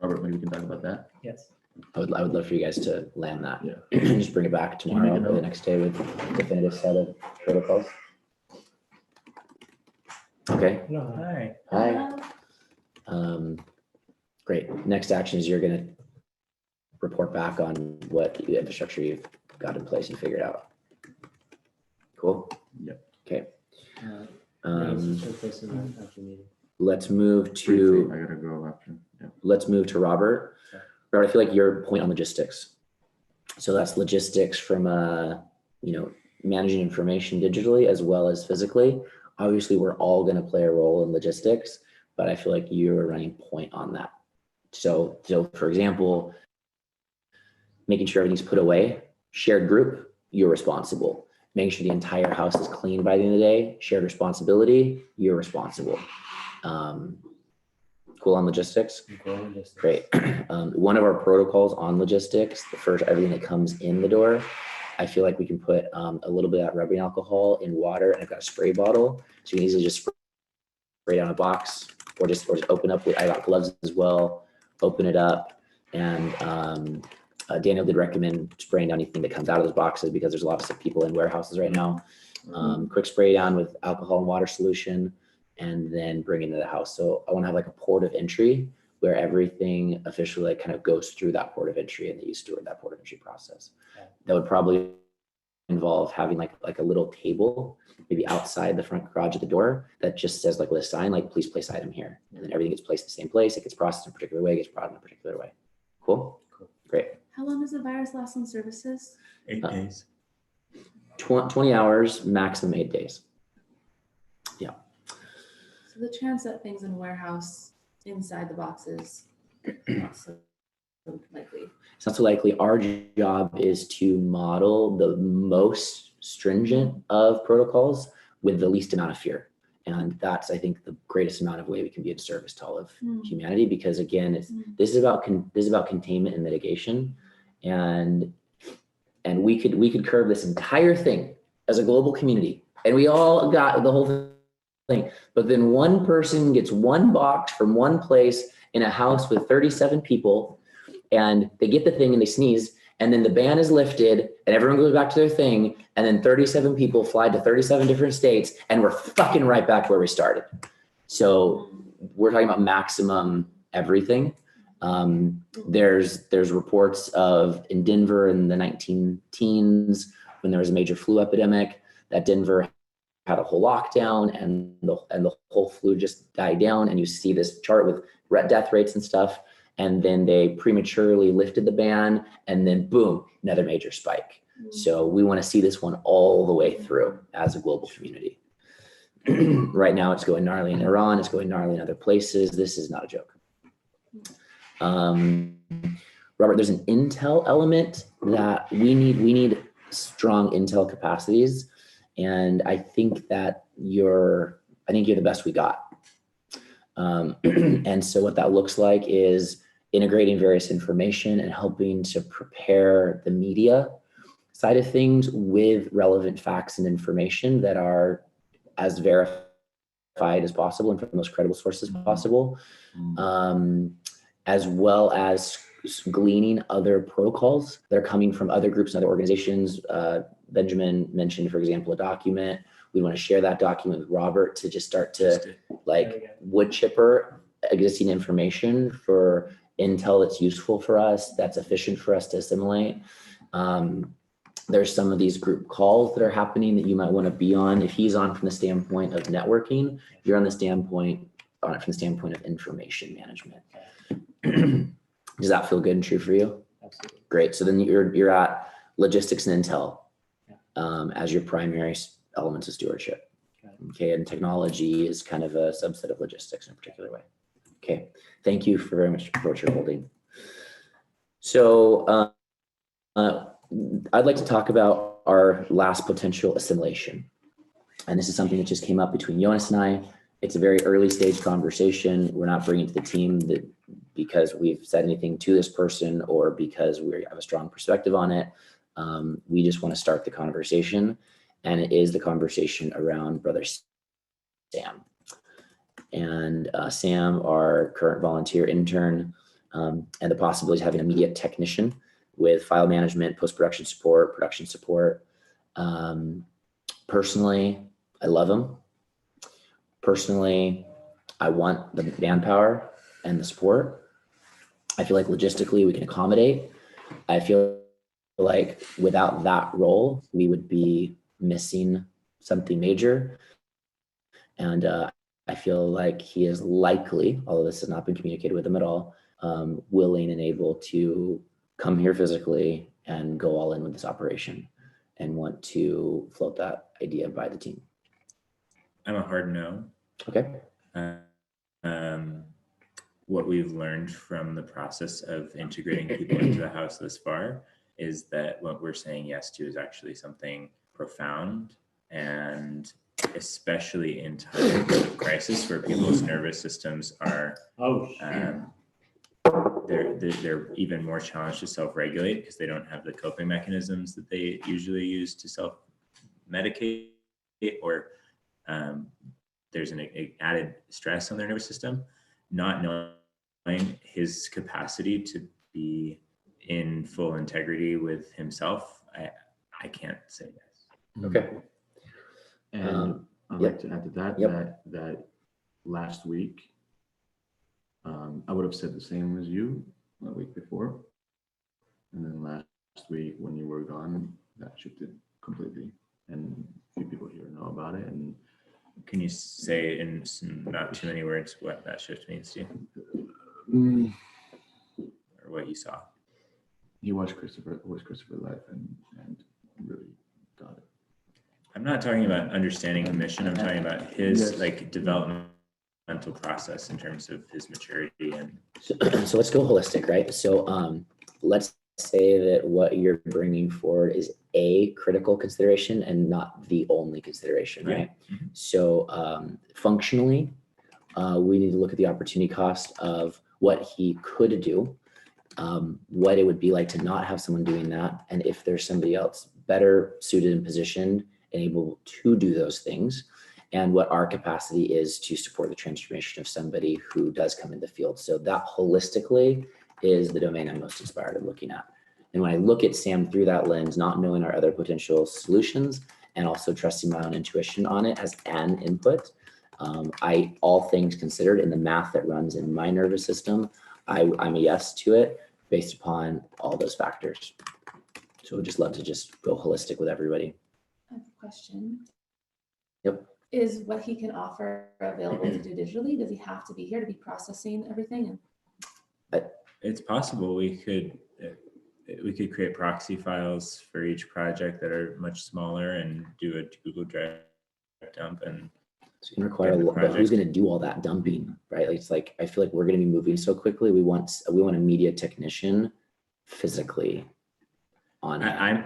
Robert, maybe we can talk about that. Yes. I would love for you guys to land that. Yeah. Just bring it back Can you make tomorrow a or the note? next day with a definitive set of protocols. Okay. Hi. Hi. Great. Next action is you're gonna report back on what infrastructure you've got in place and figured out. Cool. Yep. Okay. Should place in the after meeting. Let's move Briefly, to I gotta go after. Yeah. let's move to Robert. Sure. Robert, I feel like your point on logistics. So that's logistics from managing information digitally as well as physically. Obviously, we're all going to play a role in logistics, but I feel like you're running point on that. So for example, making sure everything's put away, shared group, you're responsible. Making sure the entire house is clean by the end of the day, shared responsibility, you're responsible. Cool on logistics? Great. One of our protocols on logistics, the first, everything that comes in the door, I feel like we can put a little bit of rubbing alcohol in water, and I've got a spray bottle. So you can easily just spray down a box or just open up with, I got gloves as well, open it up. And Daniel did recommend spraying down anything that comes out of those boxes because there's a lot of sick people in warehouses right now. Quick spray down with alcohol and water solution, and then bring it into the house. So I want to have like a port of entry where everything officially like kind of goes through that port of entry and that you steward that port of entry process. Okay. That would probably involve having like a little table, maybe outside the front garage at the door that just says like with a sign, like please place item here. And then everything gets placed in the same place. It gets processed in a particular way, gets brought in a particular way. Cool? Cool. Great. How long does the virus last on services? 8 days. 20 hours, maximum 8 days. So the chance that things in a warehouse inside the boxes, not so likely. It's not so likely. Our job is to model the most stringent of protocols with the least amount of fear. And that's, I think, the greatest amount of way we can be of service to all of humanity, because again, this is about containment and mitigation. And we could curb this entire thing as a global community, and we all got the whole thing. But then one person gets one box from one place in a house with 37 people, and they get the thing and they sneeze, and then the ban is lifted and everyone goes back to their thing, and then 37 people fly to 37 different states, and we're fucking right back where we started. So we're talking about maximum everything. There's reports of in Denver in the 19 teens, when there was a major flu epidemic, that Denver had a whole lockdown and the whole flu just died down. And you see this chart with death rates and stuff. And then they prematurely lifted the ban, and then boom, another major spike. So we want to see this one all the way through as a global community. Right now it's going gnarly in Iran, it's going gnarly in other places. This is not a joke. Robert, there's an intel element that we need strong intel capacities. And I think that you're the best we got. And so what that looks like is integrating various information and helping to prepare the media side of things with relevant facts and information that are as verified as possible and from the most credible sources possible, as well as gleaning other protocols that are coming from other groups and other organizations. Benjamin mentioned, for example, a document We want to share that document with Robert to just start to Just like wood chipper existing information for intel that's useful for us, that's efficient for us to assimilate. There's some of these group calls that are happening that you might want to be on. If he's on from the standpoint of networking, you're on the standpoint from the standpoint of information management. Does that feel good and true for you? Absolutely. Great. So then you're at logistics and intel as your primary elements of stewardship. Okay, and technology is kind of a subset of logistics in a particular way. Okay, thank you for very much for what you're holding. So I'd like to talk about our last potential assimilation. And this is something that just came up between Jonas and I. It's a very early stage conversation. We're not bringing it to the team that because we've said anything to this person or because we have a strong perspective on it. We just want to start the conversation. And it is the conversation around Brother Sam. And Sam, our current volunteer intern, and the possibility of having an immediate technician with file management, post-production support, production support. Personally, I love him. Personally, I want the manpower and the support. I feel like logistically we can accommodate. I feel like without that role, we would be missing something major. And I feel like he is likely, although this has not been communicated with him at all, willing and able to come here physically and go all in with this operation and want to float that idea by the team. I'm a hard no. Okay. What we've learned from the process of integrating people into the house this far is that what we're saying yes to is actually something profound, and especially in times of crisis where people's nervous systems are they're even more challenged to self-regulate because they don't have the coping mechanisms that they usually use to self-medicate, or there's an added stress on their nervous system. Not knowing his capacity to be in full integrity with himself, I can't say yes. Okay. And I'd like to add to that, that last week, I would have said the same as you the week before. And then last week when you were gone, that shifted completely. And a few people here know about it. And can you say in not too many words what that shift means to you? Or what you saw? He watched Christopher live and really got it. I'm not talking about understanding the mission. I'm talking about his like developmental process in terms of his maturity. And so let's go holistic, right? So let's say that what you're bringing forward is a critical consideration and not the only consideration, right? Mm-hmm. So functionally, we need to look at the opportunity cost of what he could do, what it would be like to not have someone doing that, and if there's somebody else better suited and positioned and able to do those things, and what our capacity is to support the transformation of somebody who does come in the field. So that holistically is the domain I'm most inspired in looking at. And when I look at Sam through that lens, not knowing our other potential solutions and also trusting my own intuition on it as an input, all things considered in the math that runs in my nervous system, I'm a yes to it based upon all those factors. So we'd just love to just go holistic with everybody. I have a question. Yep. Is what he can offer available to do digitally? Does he have to be here to be processing everything? it's possible we could create proxy files for each project that are much smaller and do a Google Drive dump. And it's going to require a lot, but who's going to do all that dumping, right? It's like, I feel like we're going to be moving so quickly. We want a media technician physically on.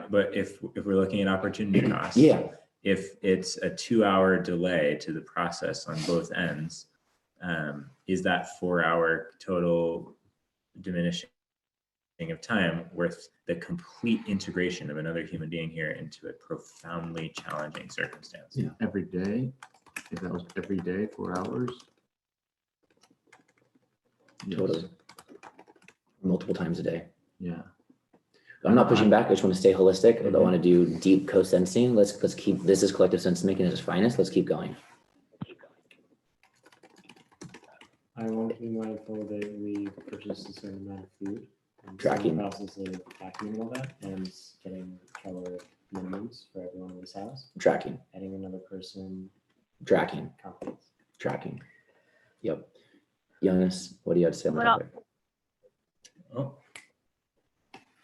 But if we're looking at opportunity costs, yeah. If it's a 2-hour delay to the process on both ends, is that 4-hour total diminishing of time worth the complete integration of another human being here into a profoundly challenging circumstance? Yeah. Every day, if that was every day, 4 hours. Totally. Multiple times a day. Yeah. I'm not pushing back. I just want to stay holistic. I don't want to do deep co-sensing. Let's keep, this is collective sense making at its finest. Let's keep going. I want to be mindful that we purchase a certain amount of food. And Tracking. The process of tracking and all that, and getting color minimums for everyone in this house. Tracking, Adding another person, tracking, confidence. tracking. Yep. Jonas, what do you have to say on the Well, topic? Oh.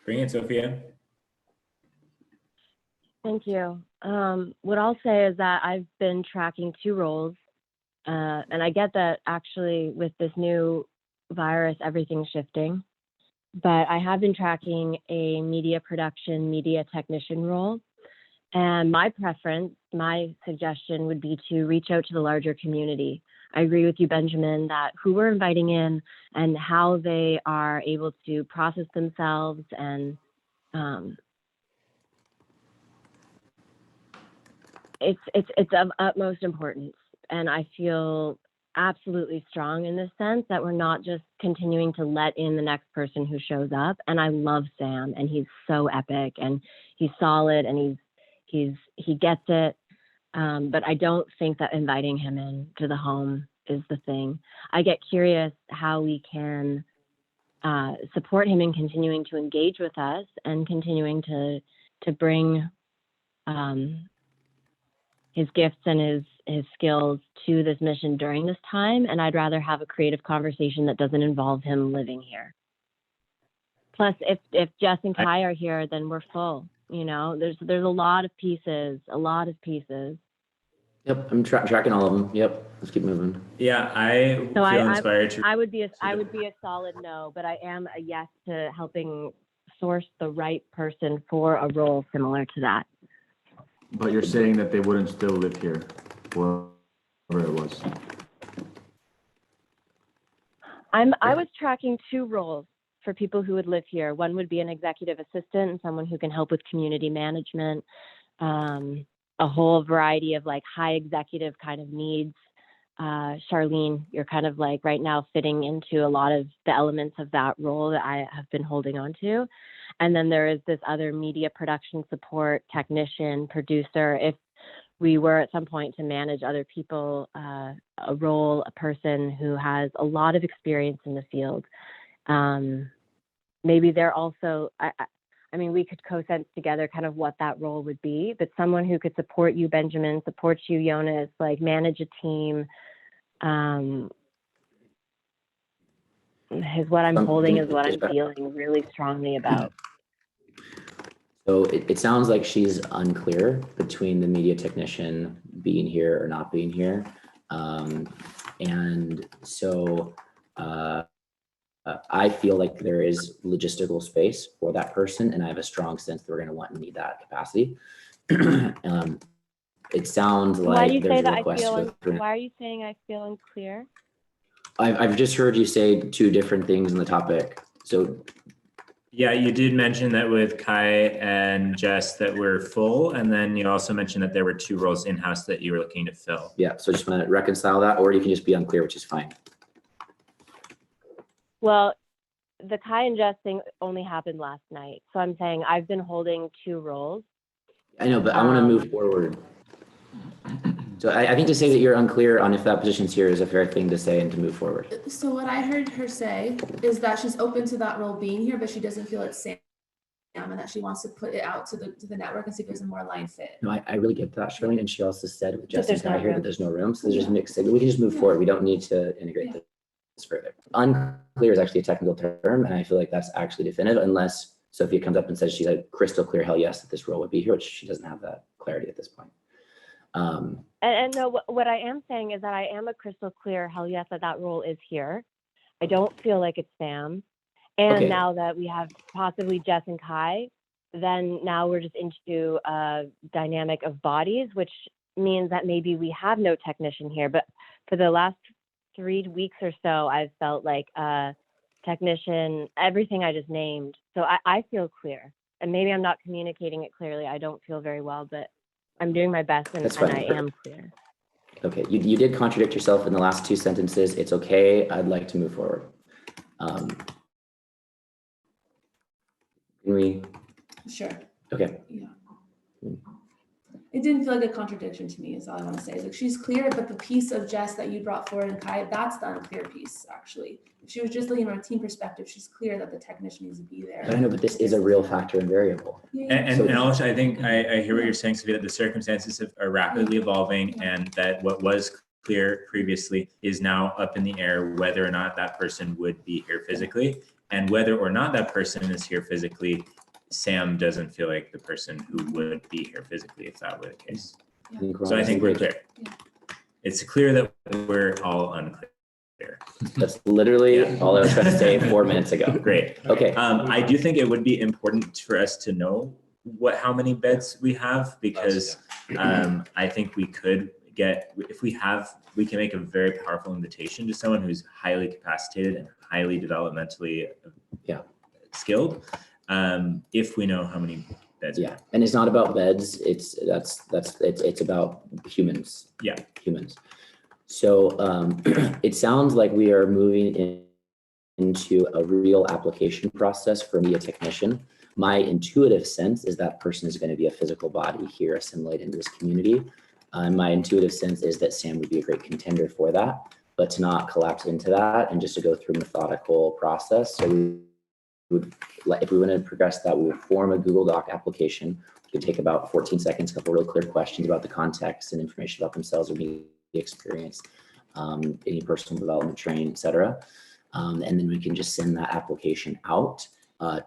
Bring it, Sophia. Thank you. What I'll say is that I've been tracking 2 roles, and I get that actually with this new virus, everything's shifting. But I have been tracking a media production, media technician role. And my preference, my suggestion would be to reach out to the larger community. I agree with you, Benjamin, that who we're inviting in and how they are able to process themselves and it's of utmost importance. And I feel absolutely strong in this sense that we're not just continuing to let in the next person who shows up. And I love Sam, and he's so epic, and he's solid, and he gets it. But I don't think that inviting him in to the home is the thing. I get curious how we can support him in continuing to engage with us and continuing to bring his gifts and his skills to this mission during this time. And I'd rather have a creative conversation that doesn't involve him living here. Plus, if Jess and Kai are here, then we're full. You know, there's a lot of pieces. Yep, I'm tracking all of them. Yep, let's keep moving. Yeah, I So feel inspired to. I would be a solid no, but I am a yes to helping source the right person for a role similar to that. But you're saying that they wouldn't still live here, wherever it was. I was tracking 2 roles for people who would live here. One would be an executive assistant and someone who can help with community management, a whole variety of like high executive kind of needs. Charlene, you're kind of like right now fitting into a lot of the elements of that role that I have been holding on to. And then there is this other media production support technician, producer. If we were at some point to manage other people, a person who has a lot of experience in the field. Maybe they're also, I mean, we could co-sense together kind of what that role would be, but someone who could support you, Benjamin, support you, Jonas, like manage a team, is what I'm holding, is what I'm feeling really strongly about. So it sounds like she's unclear between the media technician being here or not being here. And so I feel like there is logistical space for that person, and I have a strong sense that we're going to want and need that capacity. It sounds like Why do you there's say a that request. why are you saying I feel unclear? I've just heard you say 2 different things in the topic. So Yeah, you did mention that with Kai and Jess that we're full, and then you also mentioned that there were 2 roles in-house that you were looking to fill. yeah, so just want to reconcile that, or you can just be unclear, which is fine. Well, the Kai and Jess thing only happened last night. So I'm saying I've been holding 2 roles. I know, but I want to move forward. So I think to say that you're unclear on if that position's here is a fair thing to say and to move forward. So what I heard her say is that she's open to that role being here, but she doesn't feel it's Sam, and that she wants to put it out to the network and see if there's a more aligned fit. No, I really get that, Charlene, and she also said with Jess and there's Kai no here room. that there's no room, so there's just mixed signal. We can just move forward. We don't need to integrate this further. Unclear is actually a technical term, and I feel like that's actually definitive unless Sophia comes up and says she's a crystal clear hell yes that this role would be here, which she doesn't have that clarity at this point. And no, what I am saying is that I am a crystal clear hell yes that role is here. I don't feel like it's Sam. And Okay. now that we have possibly Jess and Kai, then now we're just into a dynamic of bodies, which means that maybe we have no technician here. But for the last 3 weeks or so, I've felt like a technician, everything I just named. So I feel clear. And maybe I'm not communicating it clearly. I don't feel very well, but I'm doing my best and I am clear. Okay, you did contradict yourself in the last 2 sentences. It's okay. I'd like to move forward. Can we Sure. Okay, Yeah. It didn't feel like a contradiction to me, is all I want to say. Like, she's clear, but the piece of Jess that you brought forward and Kai, that's the unclear piece, actually. If she was just looking from a team perspective, she's clear that the technician needs to be there. but I know, but this is a real factor and variable. Yeah, And also, I think I hear what you're saying, Sophia, that the circumstances are rapidly evolving and that what was clear previously is now up in the air, whether or not that person would be here physically. And whether or not that person is here physically, Sam doesn't feel like the person who would be here physically if that were the case. So I think we're clear. Yeah. It's clear that we're all unclear. That's literally all I was trying to say 4 minutes ago. Great. Okay. I do think it would be important for us to know how many beds we have, because I think we could get, if we can make a very powerful invitation to someone who's highly capacitated and highly developmentally skilled, if we know how many beds. Yeah, and it's not about beds. It's about humans. Yeah. Humans. So it sounds like we are moving into a real application process for me, a technician. My intuitive sense is that person is going to be a physical body here, assimilate into this community. My intuitive sense is that Sam would be a great contender for that, but to not collapse into that and just to go through a methodical process. So we would, if we want to progress that, we would form a Google Doc application. It could take about 14 seconds, a couple real clear questions about the context and information about themselves or the experience, any personal development training, et cetera. And then we can just send that application out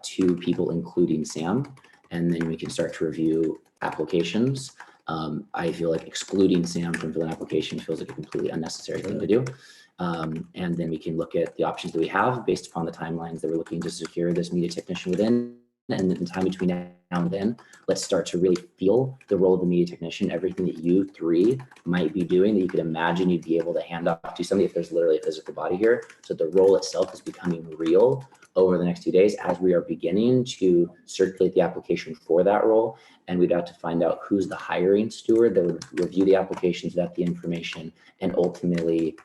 to people, including Sam, and then we can start to review applications. I feel like excluding Sam from filling an application feels like a completely unnecessary thing to do. And then we can look at the options that we have based upon the timelines that we're looking to secure this media technician within. And in time between now and then, let's start to really feel the role of the media technician, everything that you three might be doing that you could imagine you'd be able to hand off to somebody if there's literally a physical body here. So the role itself is becoming real over the next 2 days as we are beginning to circulate the application for that role. And we'd have to find out who's the hiring steward that would review the applications, vet the information, and ultimately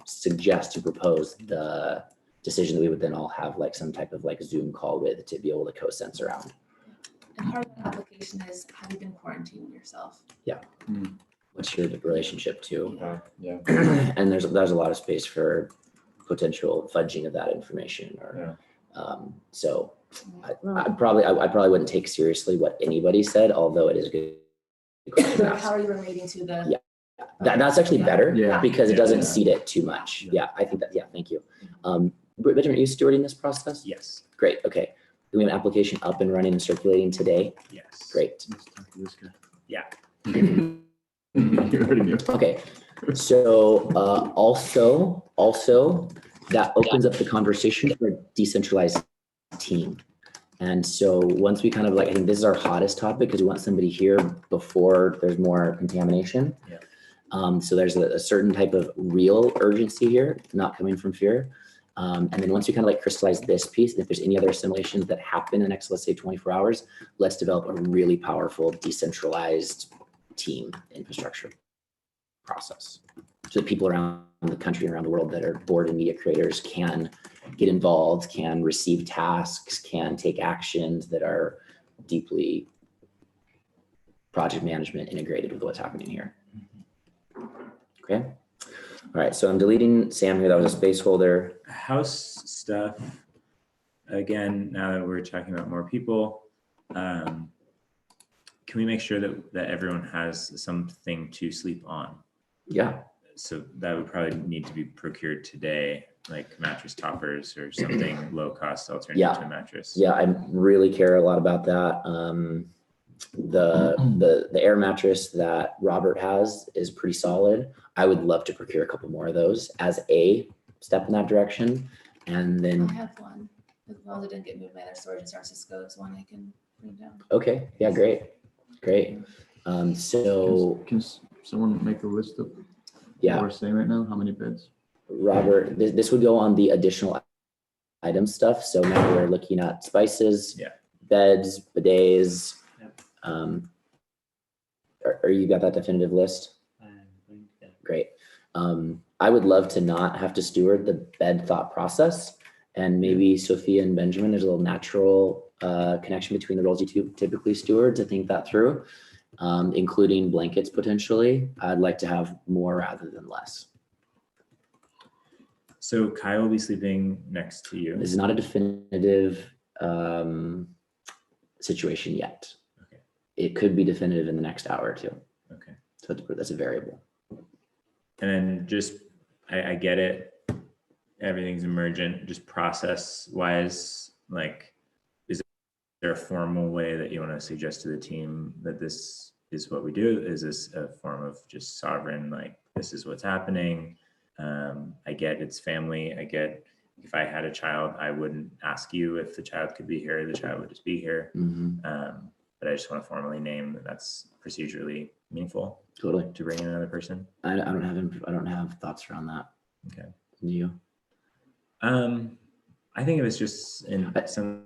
suggest to propose the decision that we would then all have like some type of like Zoom call with to be able to co-sense around. And part of the application is, have you been quarantining yourself? Yeah. What's your relationship to? Yeah. And there's a lot of space for potential fudging of that information or so I probably wouldn't take seriously what anybody said, although it is good. Like, how are you relating to the? Yeah. That's actually better because it doesn't Yeah. seed it too much. Yeah, I think that, thank you. Benjamin, are you stewarding this process? Yes. Great, okay. Do we have an application up and running and circulating today? Yes. Great. Let's talk to this guy. Yeah. You already knew. Okay, so also that opens up the conversation for a decentralized team. And so once we kind of like, I think this is our hottest topic because we want somebody here before there's more contamination. Yeah. So there's a certain type of real urgency here, not coming from fear. And then once we kind of like crystallize this piece, if there's any other assimilations that happen in the next, let's say 24 hours, let's develop a really powerful decentralized team infrastructure process. So that people around the country and around the world that are board and media creators can get involved, can receive tasks, can take actions that are deeply project management integrated with what's happening here. Okay. All right. So I'm deleting Sam here. That was a space holder. House stuff. Again, now that we're talking about more people, can we make sure that everyone has something to sleep on? Yeah. So that would probably need to be procured today, like mattress toppers or something low cost alternative to a mattress. Yeah, I really care a lot about that. The air mattress that Robert has is pretty solid. I would love to procure a couple more of those as a step in that direction. And I then, have one. As long as it didn't get moved by their storage in San Francisco, it's one I can bring down. okay, yeah, great. So Can someone make a list of what yeah, we're saying right now? How many beds? Robert, this would go on the additional item stuff. So now we're looking at spices, beds, bidets. Are you got that definitive list? Great. I would love to not have to steward the bed thought process And maybe Sophia and Benjamin, there's a little natural connection between the roles you two typically steward to think that through, including blankets potentially. I'd like to have more rather than less. So Kai will be sleeping next to you. This is not a definitive situation yet. Okay. It could be definitive in the next hour or two. Okay. So that's a variable. And then just, I get it. Everything's emergent, just process wise, like, is there a formal way that you want to suggest to the team that this is what we do? Is this a form of just sovereign, like, this is what's happening? I get it's family. I get if I had a child, I wouldn't ask you if the child could be here. The child would just be here. But I just want to formally name that that's procedurally meaningful. Totally. To bring in another person. I don't have thoughts around that. Okay. Do you? I think it was just in something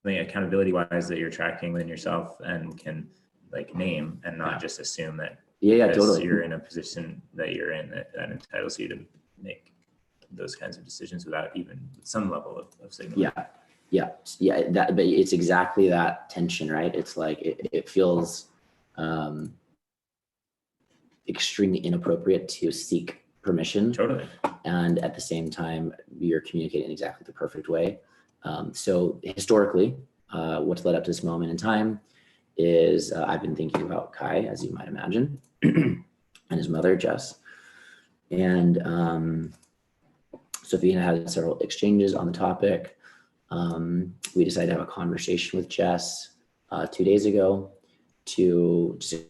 accountability wise that you're tracking within yourself and can like name and not just assume that Yeah, because totally. you're in a position that you're in that entitles you to make those kinds of decisions without even some level of signal. Yeah. But it's exactly that tension, right? It's like it feels extremely inappropriate to seek permission. Totally. And at the same time, you're communicating in exactly the perfect way. So historically, what's led up to this moment in time is I've been thinking about Kai, as you might imagine, and his mother, Jess. And Sophia had several exchanges on the topic. We decided to have a conversation with Jess 2 days ago to just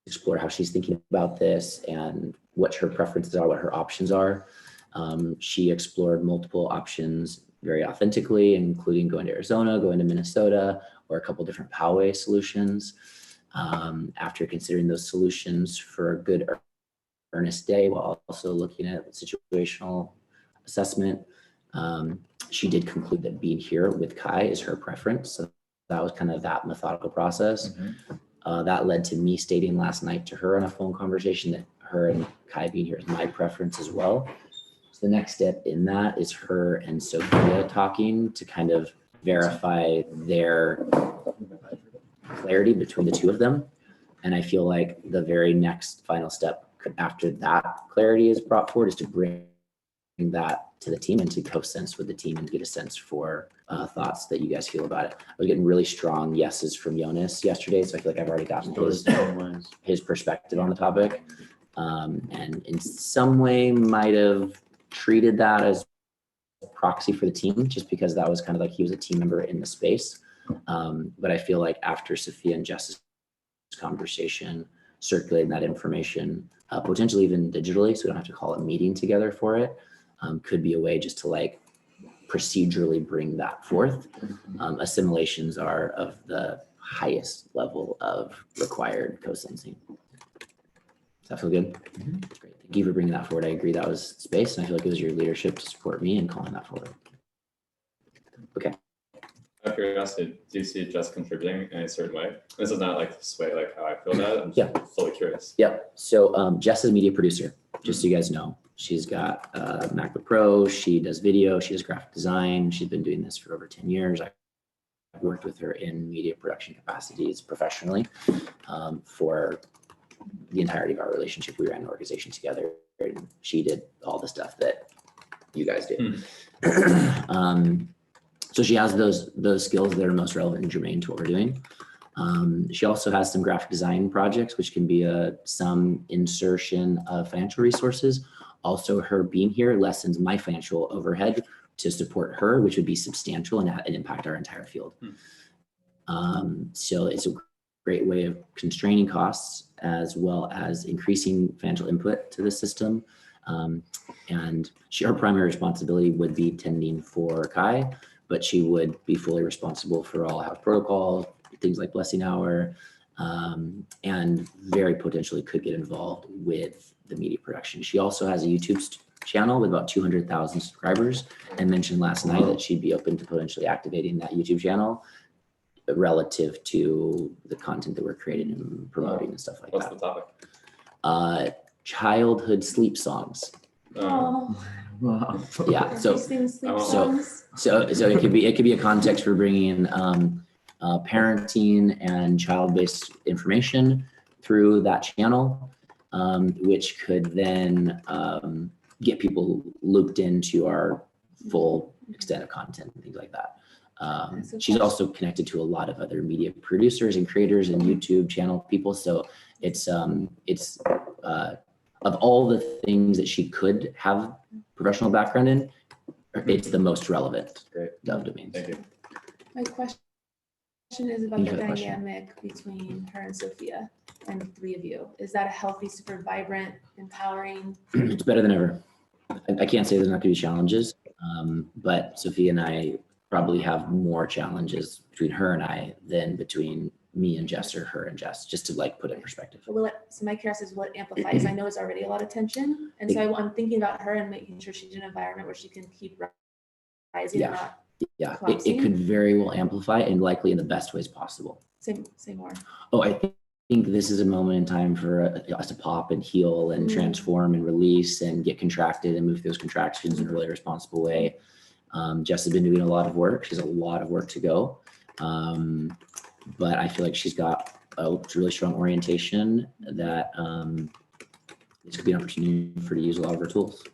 explore how she's thinking about this and what her preferences are, what her options are. She explored multiple options very authentically, including going to Arizona, going to Minnesota, or a couple different Poway solutions. After considering those solutions for a good earnest day, while also looking at situational assessment, she did conclude that being here with Kai is her preference. So that was kind of that methodical process. That led to me stating last night to her in a phone conversation that her and Kai being here is my preference as well. So the next step in that is her and Sophia talking to kind of verify their clarity between the two of them. And I feel like the very next final step after that clarity is brought forward is to bring that to the team and to co-sense with the team and get a sense for thoughts that you guys feel about it. I was getting really strong yeses from Jonas yesterday, so I feel like I've already gotten his perspective on the topic. And in some way might have treated that as a proxy for the team, just because that was kind of like he was a team member in the space. But I feel like after Sophia and Jess's conversation, circulating that information, potentially even digitally, so we don't have to call a meeting together for it, could be a way just to like procedurally bring that forth. Assimilations are of the highest level of required co-sensing. Does that feel good? That's great. Thank you for bringing that forward. I agree that was space, and I feel like it was your leadership to support me in calling that forward. Okay. Out of curiosity, do you see Jess contributing in a certain way? This is not like to sway like how I feel about it. I'm just fully curious. Yep. So Jess is a media producer, just so you guys know. She's got MacBook Pro, she does video, she does graphic design. She's been doing this for over 10 years. I've worked with her in media production capacities professionally for the entirety of our relationship. We ran an organization together and she did all the stuff that you guys do. So she has those skills that are most relevant and germane to what we're doing. She also has some graphic design projects, which can be some insertion of financial resources. Also, her being here lessens my financial overhead to support her, which would be substantial and impact our entire field. So it's a great way of constraining costs as well as increasing financial input to the system. And her primary responsibility would be tending for Kai, but she would be fully responsible for all house protocols, things like blessing hour, and very potentially could get involved with the media production. She also has a YouTube channel with about 200,000 subscribers and mentioned last night that she'd be open to potentially activating that YouTube channel relative to the content that we're creating and promoting and stuff like What's that. the topic? Childhood sleep songs. Oh. Wow. Yeah, so Feasting, sleep So- songs. So it could be a context for bringing in parenting and child-based information through that channel, which could then get people looped into our full extent of content and things like that. So She's question- also connected to a lot of other media producers and creators and YouTube channel people. So it's of all the things that she could have professional background in, it's the most relevant Great. of domains. Thank you. My question is about Thank the you for the question. dynamic between her and Sophia and the three of you. Is that a healthy, super vibrant, empowering? It's better than ever. I can't say there's not going to be challenges, but Sophia and I probably have more challenges between her and I than between me and Jess or her and Jess, just to like put it in perspective. But so my curiosity is what amplifies. I know it's already a lot of tension. And so I'm thinking about her and making sure she's in an environment where she can keep rising and Yeah. not Yeah, it collapsing. could very well amplify and likely in the best ways possible. Say more. Oh, I think this is a moment in time for us to pop and heal and Mm. transform and release and get contracted and move those contractions in a really responsible way. Jess has been doing a lot of work. She has a lot of work to go. But I feel like she's got a really strong orientation that this could be an opportunity for her to use a lot of her tools.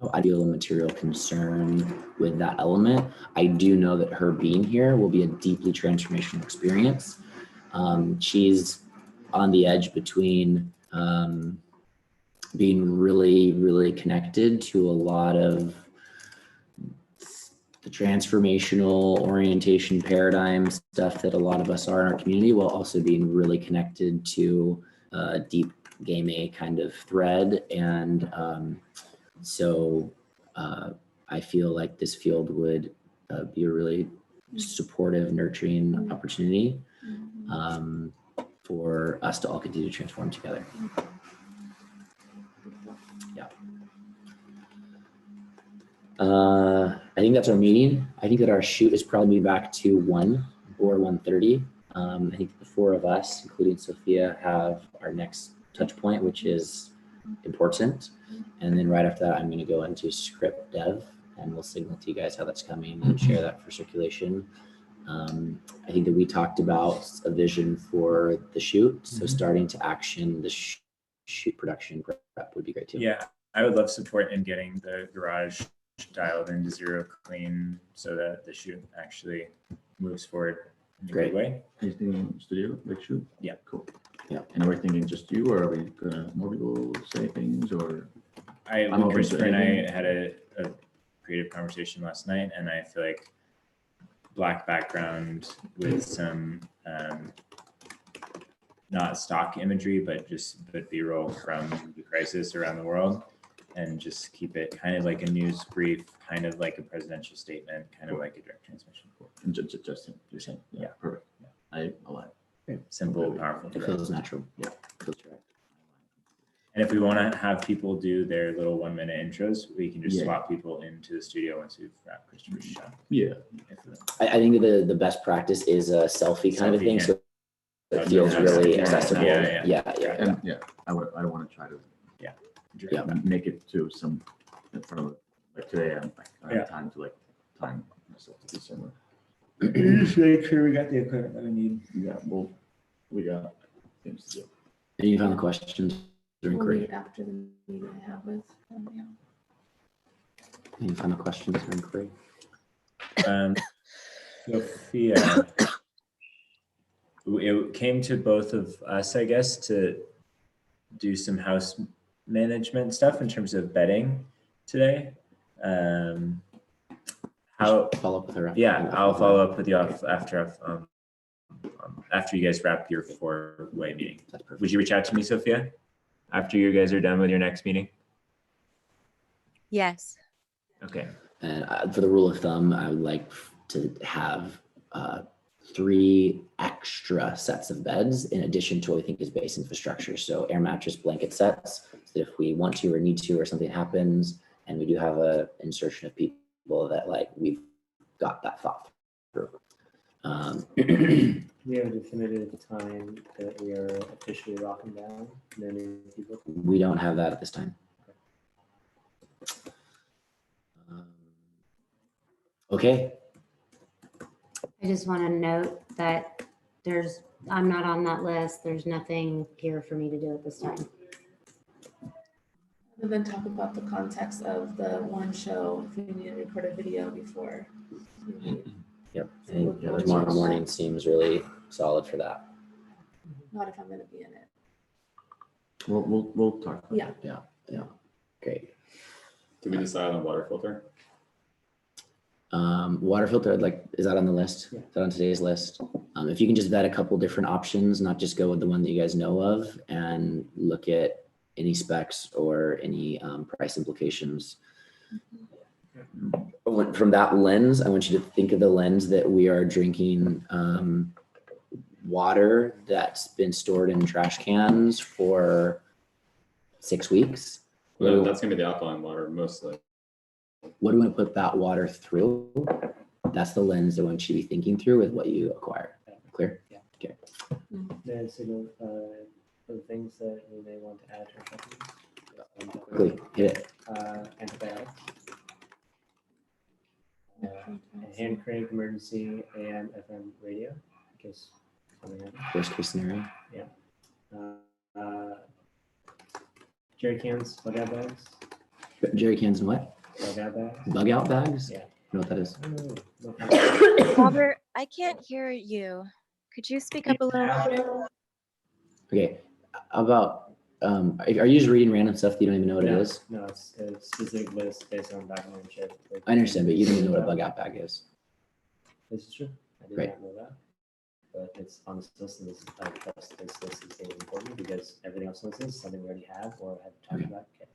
So I feel a material concern with that element. I do know that her being here will be a deeply transformational experience. She's on the edge between being really, really connected to a lot of the transformational orientation paradigm stuff that a lot of us are in our community, while also being really connected to a deep game A kind of thread. And so I feel like this field would be a really supportive, nurturing opportunity for us to all continue to transform together. Yeah. I think that's our meeting. I think that our shoot is probably back to 1 or 1:30. I think the four of us, including Sophia, have our next touch point, which is important. And then right after that, I'm going to go into script dev and we'll signal to you guys how that's coming and share that for circulation. I think that we talked about a vision for the shoot. So starting to action the shoot production prep would be great too. Yeah, I would love support in getting the garage dialed into zero clean so that the shoot actually moves forward in a Great. good way. Anything studio, like shoot? Yeah. Cool. Yeah. And we're thinking just you, or are we gonna more people say things, or? I'm open to Christopher and I anything. had a creative conversation last night, and I feel like Black background with some not stock imagery, but B-roll from the crisis around the world, and just keep it kind of like a news brief, kind of like a presidential statement, kind of like a direct transmission. And Justin, you're saying, yeah, perfect. Yeah. I align. Simple, powerful. It feels natural. Yeah. Feels direct. And if we want to have people do their little 1-minute intros, we can just Yeah. swap people into the studio once we've wrapped Christopher's shot. Yeah. I think that the best practice is a selfie kind of Selfie, thing. yeah. So it Selfie, feels yeah. really Yeah, accessible. yeah, Yeah. yeah. And yeah, I want to try to Yeah. make it to some in front of like today. I Yeah. have time to time myself to do somewhere. Just make sure we got the equipment that we need. Yeah, well, we got things to do. Any final questions or We'll inquiry? meet after the meeting I have with. Any final questions or inquiry? Sophia, it came to both of us, I guess, to do some house management stuff in terms of bedding today. How? Follow up with her. Yeah, I'll follow up with you after you guys wrap your 4-way meeting. That's perfect. Would you reach out to me, Sophia, after you guys are done with your next meeting? Yes. Okay. And for the rule of thumb, I would like to have 3 extra sets of beds in addition to what we think is base infrastructure. So air mattress blanket sets, so that if we want to or need to or something happens, and we do have a insertion of people that we've got that thought through. We have a definitive time that we are officially locking down. Many people. We don't have that at this time. Okay, I just want to note that I'm not on that list. There's nothing here for me to do at this time. And then talk about the context of the one show, if we need to record a video before. we leave. yep. I So think we'll go tomorrow to- morning seems really solid for that. Not if I'm gonna be in it. We'll talk. about Yeah. that. Great. Did we decide on water filter? Water filter, is that on the list? Yeah. Is that on today's list? If you can just vet a couple different options, not just go with the one that you guys know of, and look at any specs or any price implications. From that lens, I want you to think of the lens that we are drinking water that's been stored in trash cans for 6 weeks. Well, that's gonna be the alkaline water mostly. What do we want to put that water through? That's the lens that I want you to be thinking through with what you acquire. Clear? Then signal the things that we may want to add to our supplements. Quickly, hit it. Antibiotics. A hand crank emergency AM FM radio, in case something happens. Worst case scenario. Jerry cans, bug out bags, Jerry cans and what? bug out bags. Bug out bags? Yeah. You know what that is? No problem. Robert, I can't hear you. Could you speak up a little louder? Okay. How about, are you just reading random stuff that you don't even know what it is? No, it's a specific list based on document shit. I understand, but you don't even know what a bug out bag is. This is true. I did Right. not know that. But it's on this list, and this is, I trust this list is very important because everything else on this list is something we already have or have talked Okay. about. Okay.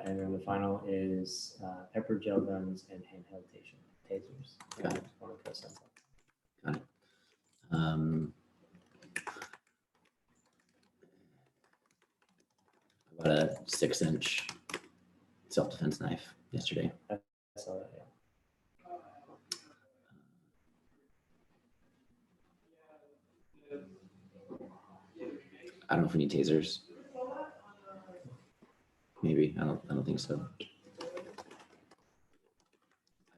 And then the final is pepper gel guns and handheld tasers. Got it. I just want to press that. About a 6-inch self-defense knife yesterday. I saw that, yeah. I don't know if we need tasers. Maybe. I don't think so.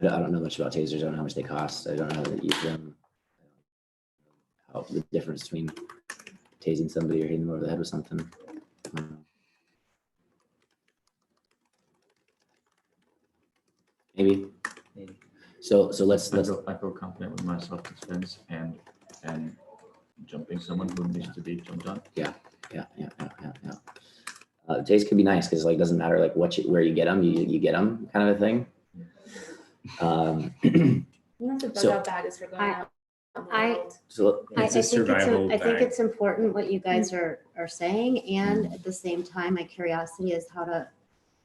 I don't know much about tasers. I don't know how much they cost. I don't know how to use them. How the difference between tasing somebody or hitting them over the head with something. Maybe. Maybe. So let's I feel confident with my self-defense and jumping someone who needs to be jumped on. yeah. Taste could be nice because it doesn't matter where you get them, you get them kind of a thing. You have to bug So- out bag is for going out. on the I- road. So It's a survival I think bag. it's important what you guys are saying, and at the same time, my curiosity is how to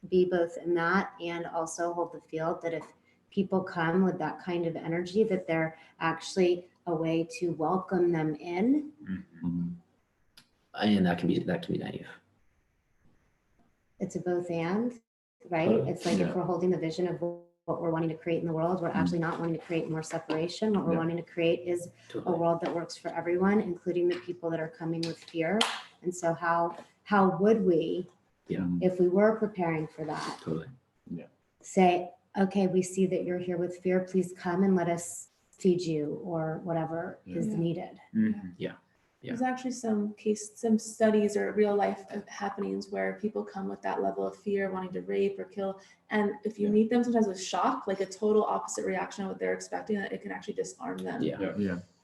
be both in that and also hold the field that if people come with that kind of energy, that they're actually a way to welcome them in. Mhm. and that can be naive. It's a both and, right? It's like if we're holding the vision of what we're wanting to create in the world, we're actually not wanting to create more separation. What we're Yeah. wanting to create is a Totally. world that works for everyone, including the people that are coming with fear. And so how would we, Yeah. if we were preparing for that, Totally. say, okay, we see that you're here with fear, please come and let us feed you or whatever is Yeah. needed. Mhm. There's actually some studies or real life happenings where people come with that level of fear, wanting to rape or kill. And if you meet them sometimes with shock, like a total opposite reaction of what they're expecting, that it can actually disarm them. Yeah.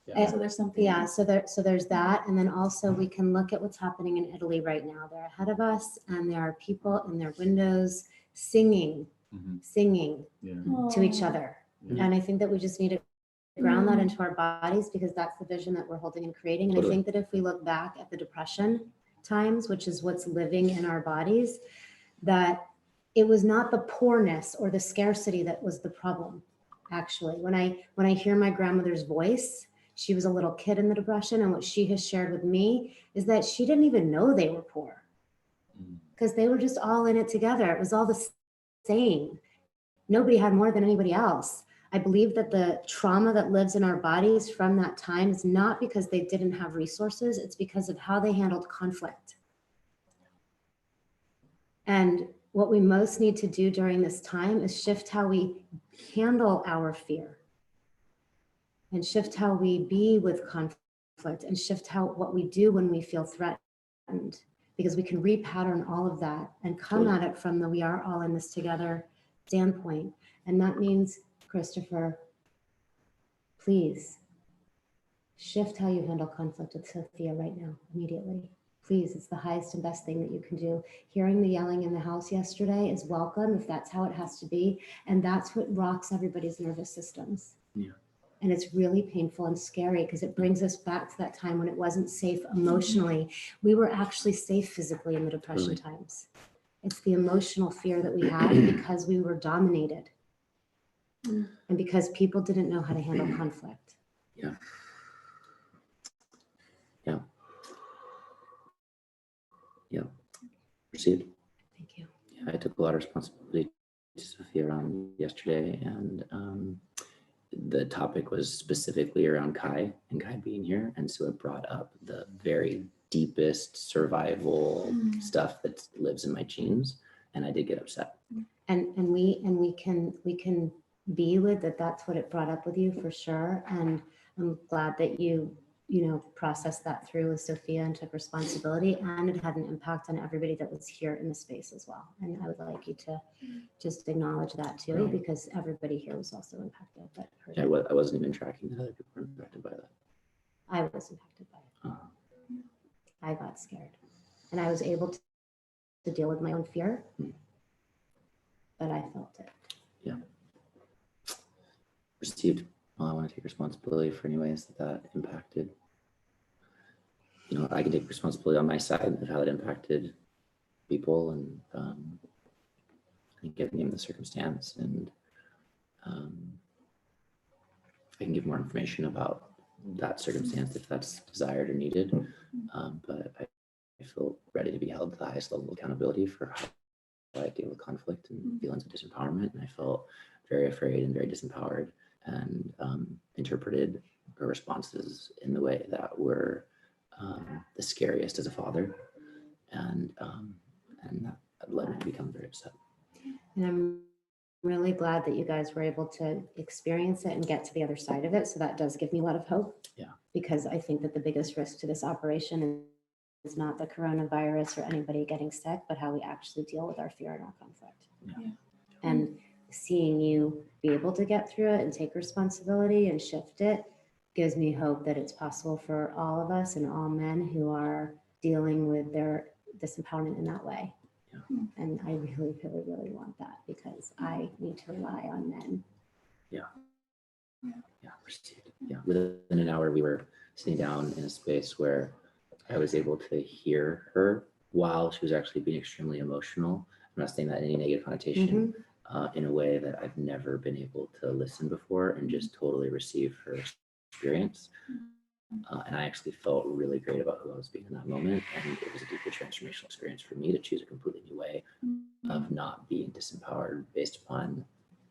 Yeah. So there's something. Yeah, so there's that. And then also we can look at what's happening in Italy right now. They're ahead of us and there are people in their windows singing Yeah. to each other. Yeah. And I think that we just need to ground that into our bodies because that's the vision that we're holding and creating. And I Totally. think that if we look back at the depression times, which is what's living in our bodies, that it was not the poorness or the scarcity that was the problem. Actually, when I hear my grandmother's voice, she was a little kid in the depression, and what she has shared with me is that she didn't even know they were poor because they were just all in it together. It was all the same. Nobody had more than anybody else. I believe that the trauma that lives in our bodies from that time is not because they didn't have resources, it's because of how they handled conflict. And what we most need to do during this time is shift how we handle our fear and shift how we be with conflict and shift what we do when we feel threatened, because we can repattern all of that and come at it from the we are all in this together standpoint. And that means, Christopher, please shift how you handle conflict with Sophia right now, immediately. Please, it's the highest and best thing that you can do. Hearing the yelling in the house yesterday is welcome if that's how it has to be. And that's what rocks everybody's nervous systems. Yeah. And it's really painful and scary because it brings us back to that time when it wasn't safe emotionally. We were actually safe physically in the depression times. It's the emotional fear that we had because we were dominated and because people didn't know how to handle conflict. Yeah. Yeah. Yeah. Proceed. Thank you. Yeah, I took a lot of responsibility to Sophia around yesterday, and the topic was specifically around Kai and Kai being here. And so it brought up the very deepest survival stuff that lives in my genes. And I did get upset. And we can be with that. That's what it brought up with you for sure. And I'm glad that you processed that through with Sophia and took responsibility, and it had an impact on everybody that was here in the space as well. And I would like you to just acknowledge that too, because everybody here was also impacted. But Yeah, I wasn't even tracking that other people were impacted by that. I was impacted by it. I got scared, and I was able to deal with my own fear, but I felt it. Yeah. Received. Well, I want to take responsibility for any ways that impacted. I can take responsibility on my side of how it impacted people, and I can give them the circumstance, and I can give more information about that circumstance if that's desired or needed. But I feel ready to be held to the highest level of accountability for how I deal with conflict and feelings of disempowerment. And I felt very afraid and very disempowered, and interpreted her responses in the way that were the scariest as a father, and that led me to become very upset. And I'm really glad that you guys were able to experience it and get to the other side of it. So that does give me a lot of hope. Yeah. Because I think that the biggest risk to this operation is not the coronavirus or anybody getting sick, but how we actually deal with our fear and our conflict. Yeah. And seeing you be able to get through it and take responsibility and shift it gives me hope that it's possible for all of us and all men who are dealing with their disempowerment in that way. Yeah. And I really, really, really want that, because I need to rely on men. Yeah. Proceed. Yeah. Within an hour, we were sitting down in a space where I was able to hear her while she was actually being extremely emotional. I'm not saying that in any negative connotation, in a way that I've never been able to listen before and just totally receive her experience. And I actually felt really great about who I was being in that moment. And it was a deeply transformational experience for me to choose a completely new way of not being disempowered based upon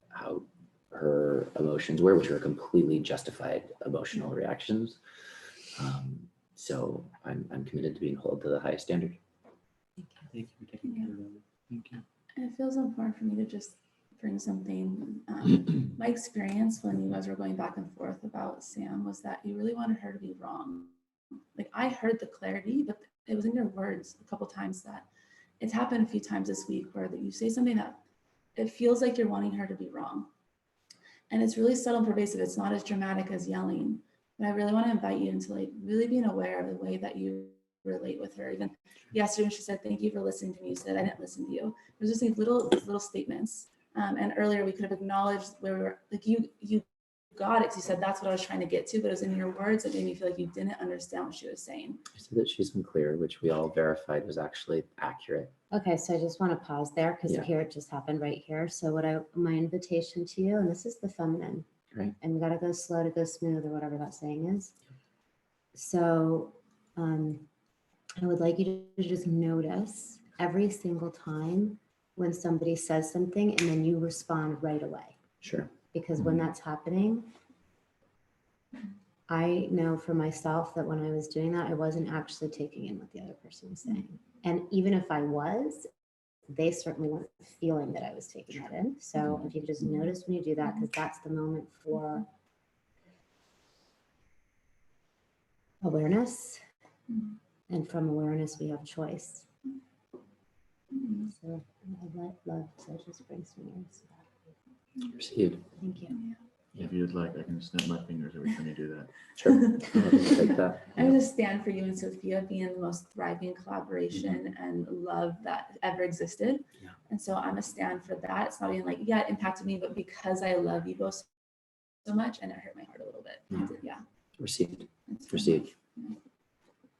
how her emotions were, which were completely justified emotional reactions. So I'm committed to being held to the highest standard. Thank you for taking care of them. Thank you. And it feels important for me to just bring something. My experience when you guys were going back and forth about Sam was that you really wanted her to be wrong. Like, I heard the clarity, but it was in your words a couple times that it's happened a few times this week where that you say something that it feels like you're wanting her to be wrong. And it's really subtle and pervasive. It's not as dramatic as yelling. But I really want to invite you into like really being aware of the way that you relate with her. Even yesterday when she said, "Thank you for listening to me," you said, "I didn't listen to you." There's just these little statements. And earlier we could have acknowledged where we were, like you got it. You said, "That's what I was trying to get to," but it was in your words that made me feel like you didn't understand what she was saying. I said that she's unclear, which we all verified was actually accurate. Okay, so I just want to pause there, because Yeah. here it just happened right here. So my invitation to you, and this is the feminine, Right. and we got to go slow to go smooth, or whatever that saying is. So I would like you to just notice every single time when somebody says something and then you respond right away. Sure. Because when that's happening, I know for myself that when I was doing that, I wasn't actually taking in what the other person was saying. And even if I was, they certainly weren't feeling that I was taking that in. So if you could just notice when you do that, because that's the moment for awareness. And from awareness, we have choice. So I love to just bring some awareness to that. Received. Thank you. If you'd like, I can snap my fingers every time you do that. Sure. Like that. I would just stand for you and Sophia being the most thriving collaboration and love that ever existed. Yeah. And so I'm a stand for that. It's not even like, yeah, it impacted me, but because I love you both so much and it hurt my heart a little bit. Yeah. Received. It's- Received.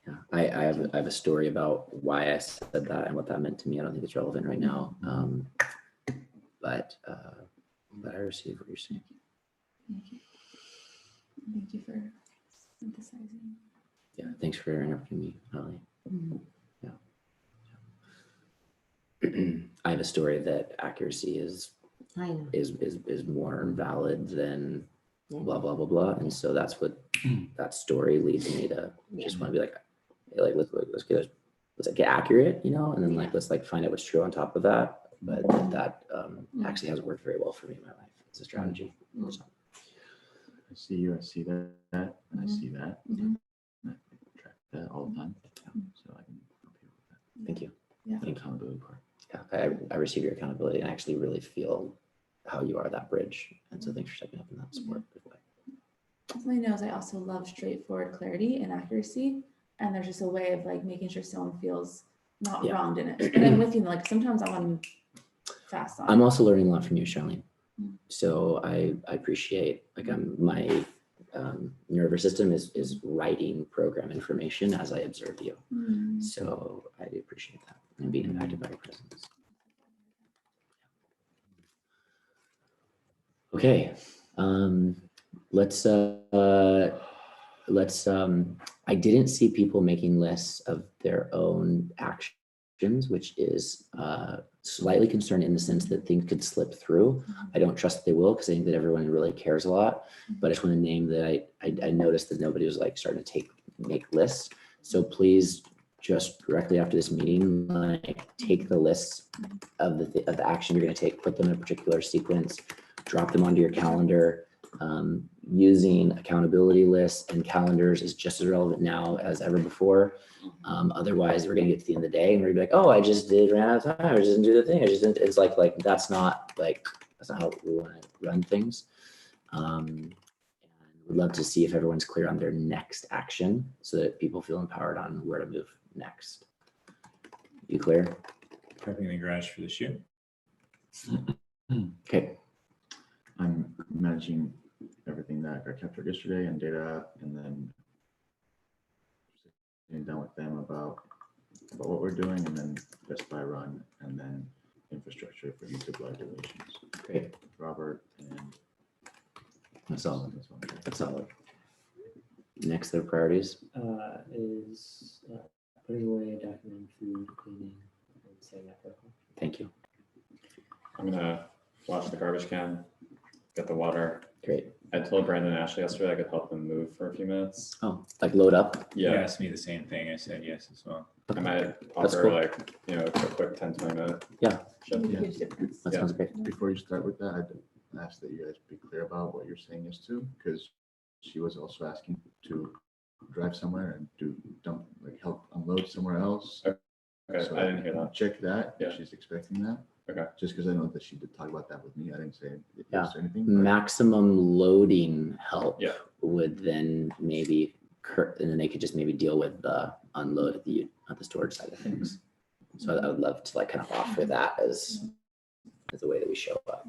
Yeah, I have a story about why I said that and what that meant to me. I don't think it's relevant right now. But I receive what you're saying. Thank you. Thank you for synthesizing. Yeah, thanks for interrupting me, Holly. I have a story that accuracy is I know. more valid than Yeah. blah blah blah blah, and so that's what that story leads me to just want to be like, hey, like let's get accurate, you know, and then like let's like find out what's true on top of that. But that actually has worked very well for me in my life. It's a strategy. So, I see you, I see that, and I see that. Mhm. And I track that all the time, so I can help you with that. thank you. Yeah. The accountability part. Yeah, I receive your accountability and I actually really feel how you are that bridge. And so thanks for stepping up in that support. Somebody knows I also love straightforward clarity and accuracy. And there's just a way of like making sure someone feels not Yeah. wronged in it. And I'm with you, like sometimes I want to fast on. I'm also learning a lot from you, Charlene. Mm. So I appreciate, like my nervous system is writing program information as I observe you. Mm. So I do appreciate that and being impacted by your presence. Okay, let's I didn't see people making lists of their own actions, which is slightly concerned in the sense that things could slip through. I don't trust that they will because I think that everyone really cares a lot, but I just want to name that I noticed that nobody was like starting to make lists. So please just directly after this meeting, like take the lists of the action you're going to take, put them in a particular sequence, drop them onto your calendar. Using accountability lists and calendars is just as relevant now as ever before. Otherwise, we're gonna get to the end of the day and we're gonna be like, oh, I just ran out of time. I just didn't do the thing. I just didn't. It's like that's not how we want to run things. And we'd love to see if everyone's clear on their next action so that people feel empowered on where to move next. You clear? Prepping the garage for the shoot. Okay. I'm managing everything that got captured yesterday and data, and then sitting down with them about what we're doing, and then Best Buy run, and then infrastructure for YouTube live relations. Great. Robert and That's solid. that's all. That's solid. Next, their priorities. Is putting away, documenting food, cleaning, and setting that protocol. Thank you. I'm gonna wash the garbage can, get the water. Great. I told Brandon and Ashley yesterday I could help them move for a few minutes. Oh, like load up. You Yeah, asked me the same thing. I said yes as well. I might That's offer cool. like, a quick 10-20 minute. Yeah. shift. Make a huge difference. That Yeah. sounds great. Before you start with that, I'd ask that you guys be clear about what you're saying yes to, because she was also asking to drive somewhere and help unload somewhere else. Okay, So I didn't hear that. Check that, Yeah. if she's expecting that. Okay. Just because I know that she did talk about that with me. I didn't say yes Yeah. or anything. but- Maximum loading help Yeah. would then maybe and then they could just maybe deal with the unload at the storage side of things. So I would love to like kind of offer that as the way that we show up.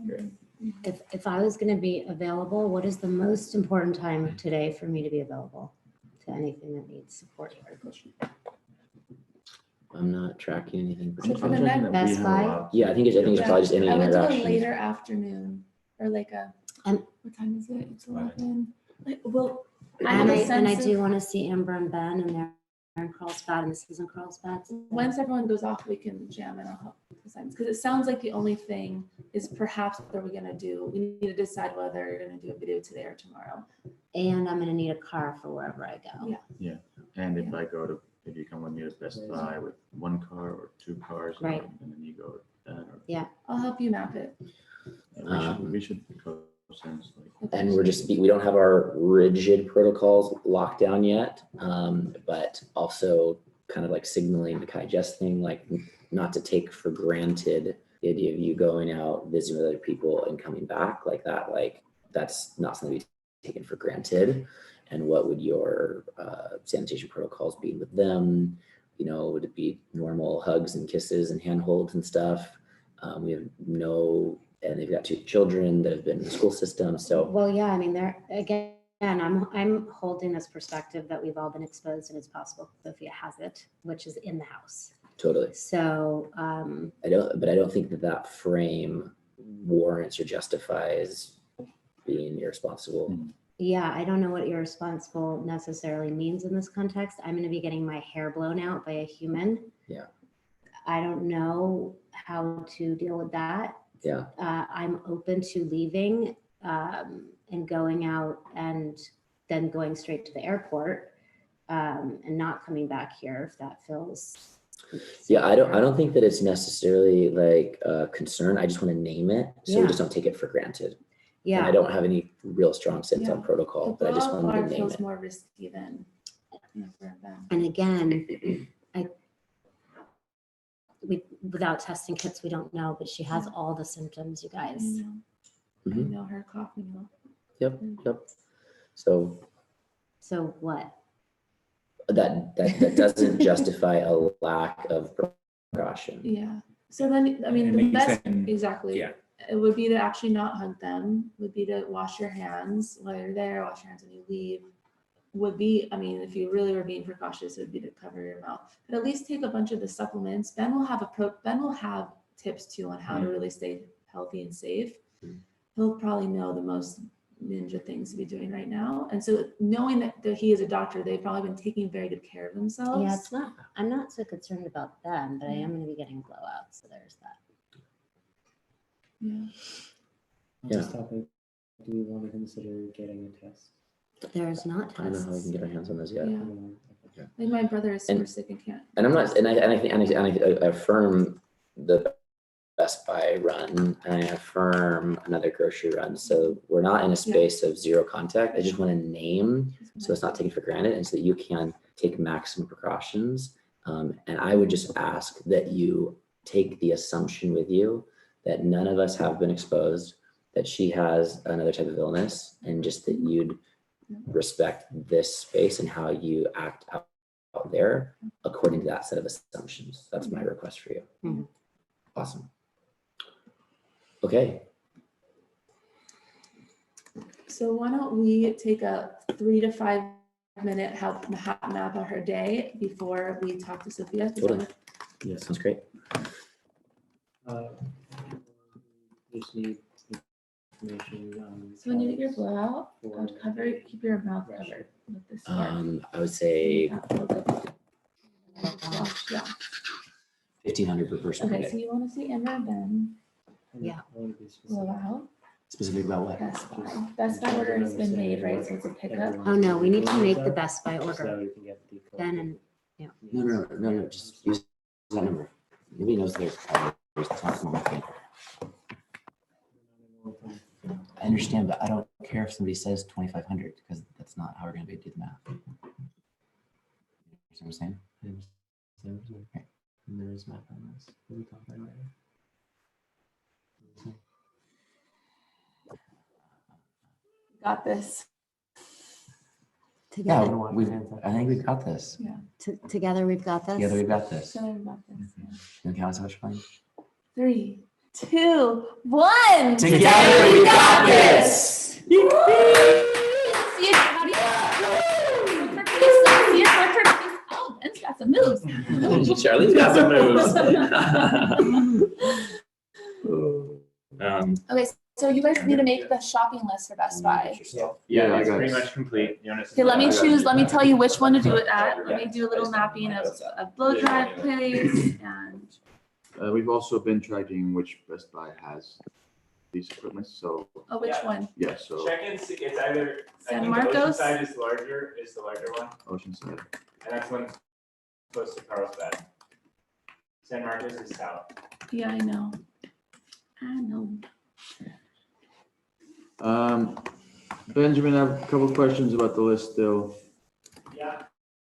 If I was going to be available, what is the most important time today for me to be available to anything that needs support here? I'm not tracking anything. So for the I'm checking that we Best have a Buy? lot. Yeah, I think it's probably just any I would do a interaction. later afternoon or like And- what time is it? It's 11. Like, well, I And have a I sense do of want to see Amber and Ben and they're in Carlsbad and this isn't Carlsbad. once everyone goes off, we can jam and I'll help designs. Because it sounds like the only thing is perhaps what are we gonna do? We need to decide whether you're gonna do a video today or tomorrow. And I'm going to need a car for wherever I go. Yeah. And if I go to maybe you come with me to Best Buy with one car or 2 cars. Right. And then you go with that. Or, I'll help you map it. we should co-sense like. And we don't have our rigid protocols locked down yet, but also kind of like signaling the Kai Jess thing, like not to take for granted the idea of you going out, visiting with other people and coming back like that. Like that's not something to be taken for granted. And what would your sanitation protocols be with them? You know, would it be normal hugs and kisses and handholds and stuff? We have and they've got 2 children that have been in the school system. So, Well, yeah, I mean, I'm holding this perspective that we've all been exposed and it's possible Sophia has it, which is in the house. totally. So, I don't think that frame warrants or justifies being irresponsible. yeah, I don't know what irresponsible necessarily means in this context. I'm going to be getting my hair blown out by a human. Yeah. I don't know how to deal with that. Yeah. I'm open to leaving and going out and then going straight to the airport and not coming back here if that feels. Yeah, I don't think that it's necessarily like a concern. I just want to name it, so we just don't take it for granted. And I Yeah, don't have any real strong sense Yeah. on protocol, The but I just blowout wanted to bar name feels it. more risky than. for them. and again, without testing kits, we don't know, but she has all the symptoms, you I guys. know. I Mhm. know her coughing. Yep. So So what? that doesn't justify a lack of precaution. Yeah. So then, I mean, And the like you best, said, exactly. yeah. It would be to actually not hug them, would be to wash your hands while you're there, wash your hands when you leave. Would be, I mean, if you really were being precautious, it would be to cover your mouth. But at least take a bunch of the supplements. Ben will have tips too on how to really stay healthy and safe. Mm. He'll probably know the most ninja things to be doing right now. And so knowing that he is a doctor, they've probably been taking very good care of themselves. Yeah, I'm not so concerned about them, but I am going to be getting blowouts, so there's that. Yeah. On Yeah. this topic, do we want to consider getting a test? There's not I don't know how we tests. can get our hands on those yet. Yeah. Okay. Like my brother is super And- sick and can't. And I'm not, and I affirm the Best Buy run, and I affirm another grocery run. So we're not in a space of zero contact. I just want to name so it's not taken for granted, and so that you can take maximum precautions. And I would just ask that you take the assumption with you that none of us have been exposed, that she has another type of illness, and just that you'd respect this space and how you act out there according to that set of assumptions. That's my request for you. Mhm. Awesome. Okay. So why don't we take a 3 to 5 minute hot map of her day before we talk to Sophia? Totally. Yeah, Sounds great. Just need information on. So when you get your blowout, I for- would keep your mouth covered with this scarf. I would say That feels like- Yeah. 1,500 per person per Okay, so day. you want to see Amber and Ben Yeah. I want to be specific. blowout? Specific about what? Best Buy. Best Buy order has been made, right? So it's a pickup. Oh, no, we need to make the Best Buy So order. we can get the Ben and, No, just use that number. Nobody knows their coverage. It's not normal thing. I understand, but I don't care if somebody says 2,500 because that's not how we're going to do the math. You know what I'm saying? Okay. And there is math on this. What are we talking about here? Got this. Yeah, together, I think we've got this. together we've got this. Together we've got this. So I've got this. Yeah. Can you count us how much money? 3, 2, 1. Together we got this. See it? How do you? Work her face, Sophia. Work her face. Oh, Ben's got some moves. Charlene's got some moves. Okay, so you guys need to make the shopping list for Best Buy. Yeah, I it's got pretty it. much complete. Okay, let me choose. Let me tell you which one to do it at. Let me do a little mapping of a blow dry place and. We've also been tracking which Best Buy has these equipment, so, Oh, which one? yeah, so Check and see, it's either, I San think the Marcos? Oceanside is the larger one, Oceanside. and that's when close to Carlsbad. San Marcos is south. Yeah, I know. I know. Benjamin, I have a couple questions about the list still.